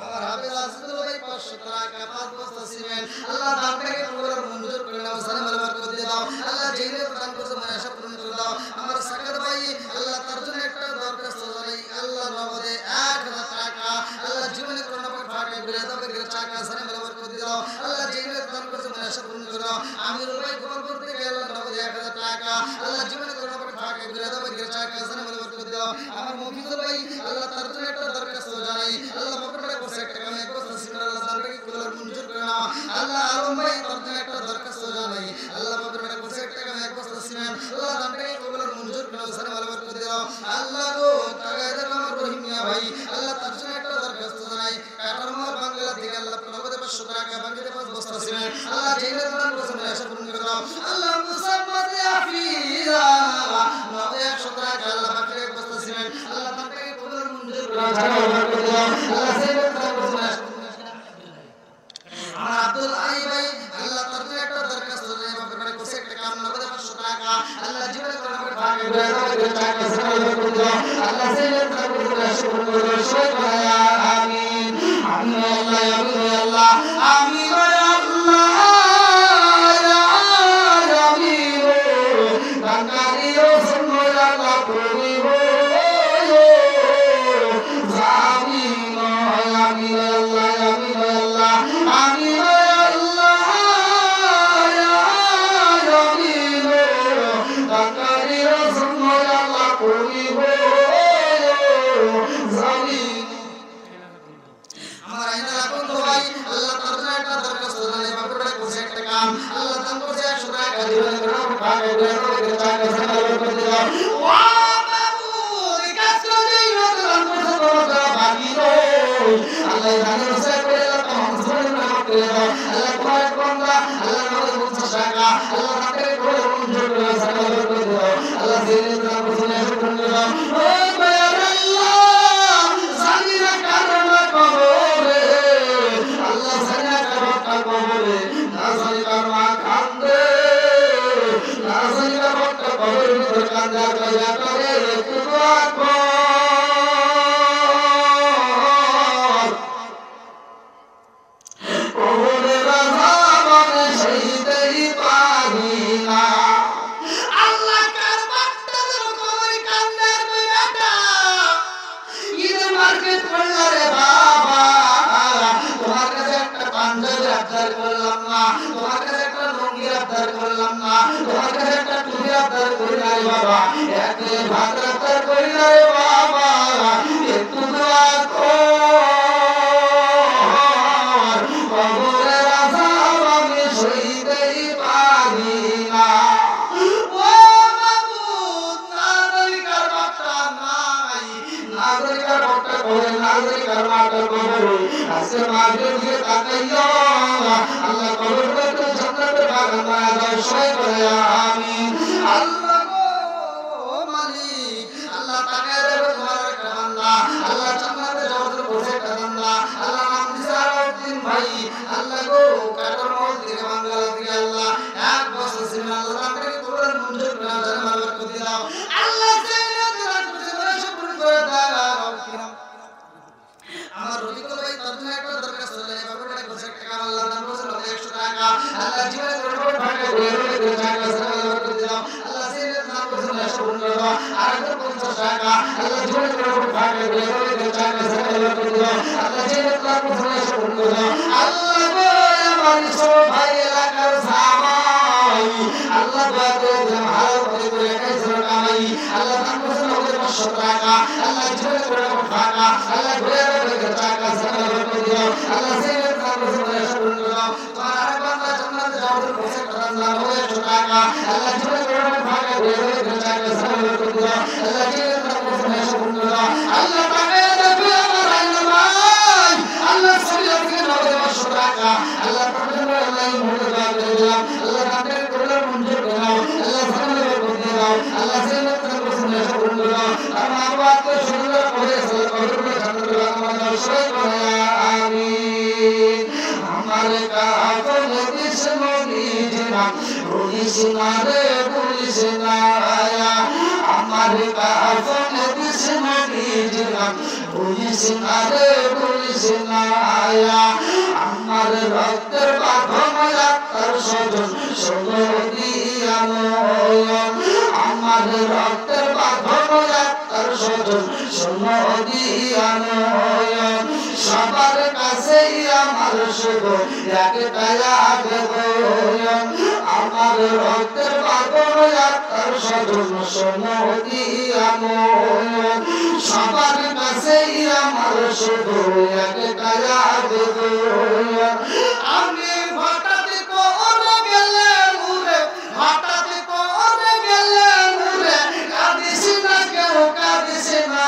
আমার হাবিব রাসূল ভাই 500 টাকা 5 বস্তা সিমেন্ট আল্লাহ দানটাকে কবুল মঞ্জুর করে নাও সালাম আলাইকুম করে দাও আল্লাহ যেইনে দান করছে মানে আশা পূরণ করে দাও আমার সাকার ভাই আল্লাহ তার জন্য একটা দরখাস্ত জানাই আল্লাহ নগদে 1000 টাকা আল্লাহ জীবনে করোনা পাক ফাঁকে ঘুরে দাও বের টাকা সালাম আলাইকুম করে দাও আল্লাহ যেইনে দান করছে মানে আশা পূরণ করে দাও আমির ভাই গোল করতে গেল আল্লাহ নগদে 1000 টাকা আল্লাহ জীবনে করোনা পাক ফাঁকে ঘুরে দাও বের টাকা সালাম আলাইকুম করে দাও আমার মফিজুল ভাই আল্লাহ তার জন্য একটা দরখাস্ত জানাই আল্লাহ মকররে বসে একটা কামে করতে সিনার আল্লাহ দানটাকে কবুল মঞ্জুর করে নাও আল্লাহ আলম ভাই তার জন্য একটা দরখাস্ত জানাই আল্লাহ মকররে বসে একটা কামে করতে সিনার আল্লাহ দানটাকে কবুল মঞ্জুর করে নাও সালাম আলাইকুম করে দাও আল্লাহ গো টাকায়দার আমার রহিম মিয়া ভাই আল্লাহ তার জন্য একটা দরখাস্ত জানাই কাটারমাল বাংলা থেকে আল্লাহ নগদে 500 টাকা বাকিতে 5 বস্তা সিমেন্ট আল্লাহ যেইনে দান করছে মানে আশা পূরণ করে দাও আল্লাহ মুসাম্মাদ আফিরা নগদে 100 টাকা আল্লাহ বাকিতে 1 বস্তা সিমেন্ট আল্লাহ দানটাকে কবুল মঞ্জুর করে নাও সালাম আলাইকুম করে দাও আল্লাহ যেইনে দান করছে মানে আমার আব্দুল আলী ভাই আল্লাহ তার জন্য একটা দরখাস্ত জানাই বাপের কোসে একটা কাম নগদে 500 টাকা আল্লাহ জীবনে করোনা পাক ফাঁকে ঘুরে দাও বের টাকা সালাম আলাইকুম করে দাও আল্লাহ যেইনে দান করছে মানে আশা পূরণ করে দাও সবাই বলে আমিন আমিন আল্লাহ আমিন আল্লাহ আমিন আল্লাহ আমিন দানকারীও শুনো আল্লাহ তুমি হো আমিন আমিন আল্লাহ আমিন আল্লাহ আমিন আল্লাহ আমিন দানকারীও শুনো আল্লাহ তুমি হো আমিন ফাঁকে করে তোকে চাকা সারা করে দিলাম ও মাবুদ কাজ করে ইমান করতে বাকি নয় আল্লাহ জানেন সে করে তখন শুনে না করে আল্লাহ তোমার বান্দা আল্লাহ আমাদের মুছে টাকা আল্লাহ তাকে করে মঞ্জুর করে সারা করে দিলাম আল্লাহ দিনের নাম শুনে শুনে দিলাম ও মায়ার আল্লাহ জানিনা কারণ কবরে আল্লাহ জানিনা কারণ কবরে না জানি কারণ কান্দে না জানি কারণ কবরে ভিতর কান্দা কইয়া করে একটু দোয়া কর কবরে রাজা মানে সেইতেই পারি না আল্লাহ কার বাট্টা কবরে কান্দার বেটা ঈদ মার্কেট করলা রে বাবা তোমার কাছে একটা পাঞ্জাবি আবদার করলাম না তোমার কাছে একটা লুঙ্গি আবদার করলাম না তোমার কাছে একটা টুপি আবদার করি না রে বাবা এক ভাত আবদার করি না রে বাবা একটু দোয়া কর কবরে আযাব আমি সইতেই পারি না ও মাবুদ নাগরিকার বাট্টা নাই নাগরিকার বাট্টা করে নাগরিকার বাট্টা করে আজকে মাগরিব দিয়ে তাকাইয়া আল্লাহ কবরকে তুমি জান্নাতের বাগান বানায় দাও সবাই বলে আমিন আল্লাহ গো মালিক আল্লাহ তাকায় দেবে তোমার একটা বান্দা আল্লাহ জান্নাতে যাওয়ার জন্য বসে একটা বান্দা আল্লাহ নাম দিছে আলাউদ্দিন ভাই আল্লাহ গো কাটার মহল থেকে বাংলা থেকে আল্লাহ এক বছর ছিলেন আল্লাহ তাকে কবরের মঞ্জুর করে দাও জান্নাতের বরকত দাও আল্লাহ জান্নাতের বরকত সবুর করে দাও কিরাম আমার রবিকুল ভাই তার জন্য একটা দরকার চলে বাবার একটা গোছে টাকা আল্লাহ নাম বলে 100 টাকা আল্লাহ জীবনে করবে ভাগে করে টাকা সারা করে দাও আল্লাহ সিরাত নাম বলে সবুর করে দাও আর 50 টাকা আল্লাহ জীবনে করবে ভাগে করে টাকা সারা করে দাও আল্লাহ সিরাত নাম বলে সবুর করে দাও আল্লাহ গো আমার সব ভাই এলাকার সামাই আল্লাহ বাদে হাল করে কাইসর কামাই আল্লাহ নাম বলে 500 টাকা আল্লাহ জীবনে করবে ভাগা আল্লাহ ঘুরে টাকা সারা করে দাও আল্লাহ সিরাত নাম বলে সবুর করে দাও তোমার আর বান্দা জান্নাতে যাওয়ার পথে করার নাম হয়ে টাকা আল্লাহ জীবনে করবে ভাগা ঘুরে টাকা সারা করে দাও আল্লাহ সিরাত নাম বলে সবুর করে দাও আল্লাহ তাকে দেখবে আমার আইনা ভাই আল্লাহ সিরাতকে নবে 500 টাকা আল্লাহ তাকে আল্লাহ মুড়ে দাও করে দিলাম আল্লাহ তাকে করে মঞ্জুর করে দাও আল্লাহ সারা করে দাও আল্লাহ সিরাত নাম বলে সবুর করে দাও আর আমাকে সুন্দর করে কবরে জান্নাতের বাগান বানাও সবাই বলে আমিন আমার কাফন দিস নবীর নাম পুলিশ না রে পুলিশ না আয়া আমার কাফন দিস নবীর নাম পুলিশ না রে পুলিশ না আয়া আমার রক্তের বাঁধন আত্মার স্বজন শোনো দিয়া নয়ন আমার রক্তের বাঁধন আত্মার স্বজন শোনো দিয়া নয়ন সবার কাছেই আমার শুধু একটাই আবেদন আমার রক্তের বাঁধন আত্মার স্বজন শোনো দিয়া নয়ন সবার কাছেই আমার শুধু একটাই আবেদন আমি হঠাৎ করে গেলে মুরে হঠাৎ করে গেলে মুরে কাঁদিস না কেউ কাঁদিস না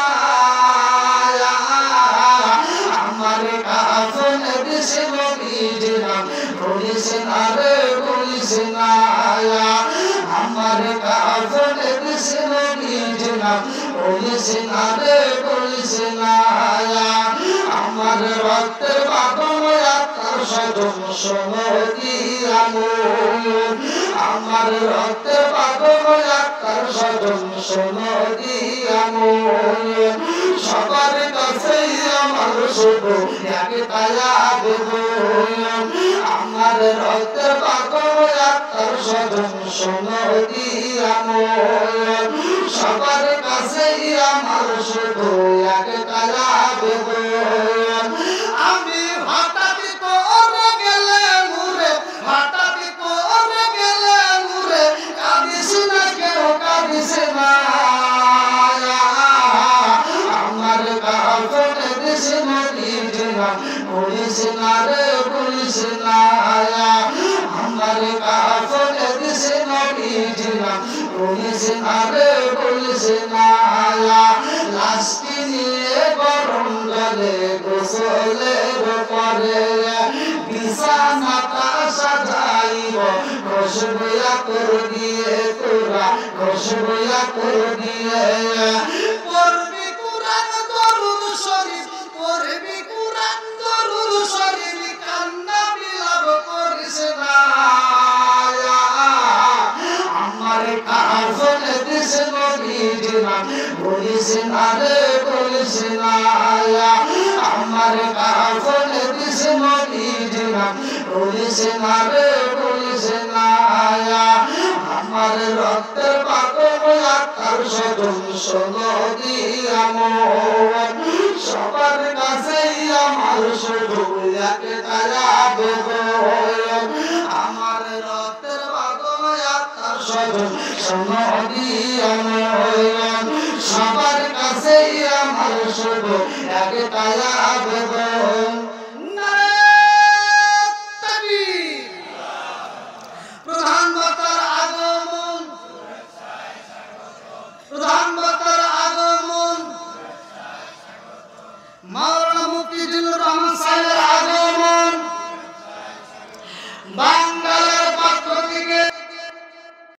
আমার কাফন দিস নবীর নাম পুলিশ না রে পুলিশ না আমার কাফন দিস নবীর নাম পুলিশ না রে পুলিশ না আমার রক্তের বাঁধন আত্মার স্বজন শোনো দিয়া নয়ন আমার রক্তের বাঁধন আত্মার স্বজন শোনো দিয়া নয়ন সবার কাছেই আমার শুধু একটাই আবেদন আমার রক্তের বাঁধন আত্মার স্বজন শোনো দিয়া নয়ন সবার কাছেই আমার শুধু একটাই আবেদন আমি হঠাৎ করে গেলে মুরে হঠাৎ করে গেলে মুরে কাঁদিস না কেউ কাঁদিস না আমার কাফন দিস নবীর নাম পুলিশ না রে পুলিশ না আমার কাফন দিস নবীর নবীজির নাম বলিস না রে বলিস না লাশটি নিয়ে গরম জলে গোসলের পরে বিছানাটা সাজাইব খুশবুয়া করে দিয়ে তোরা খুশবুয়া করে দিয়ে পড়বি কুরআন দরুদ শরীফ পড়বি কুরআন দরুদ শরীফ কান্না বিলাপ করিস না আমার কাফন দিস নবীজির নাম বলিস না রে বলিস না আমার কাফন দিস নবীজির নাম বলিস না রে বলিস না আমার রক্তের পাতম আত্মার সজন সনদি আমার সবার কাছেই আমার শুধু একটাই আবেদন আমার রক্তের পাতম আত্মার সজন সনদি আমার সবার কাছেই আমার শুধু একটাই আবেদন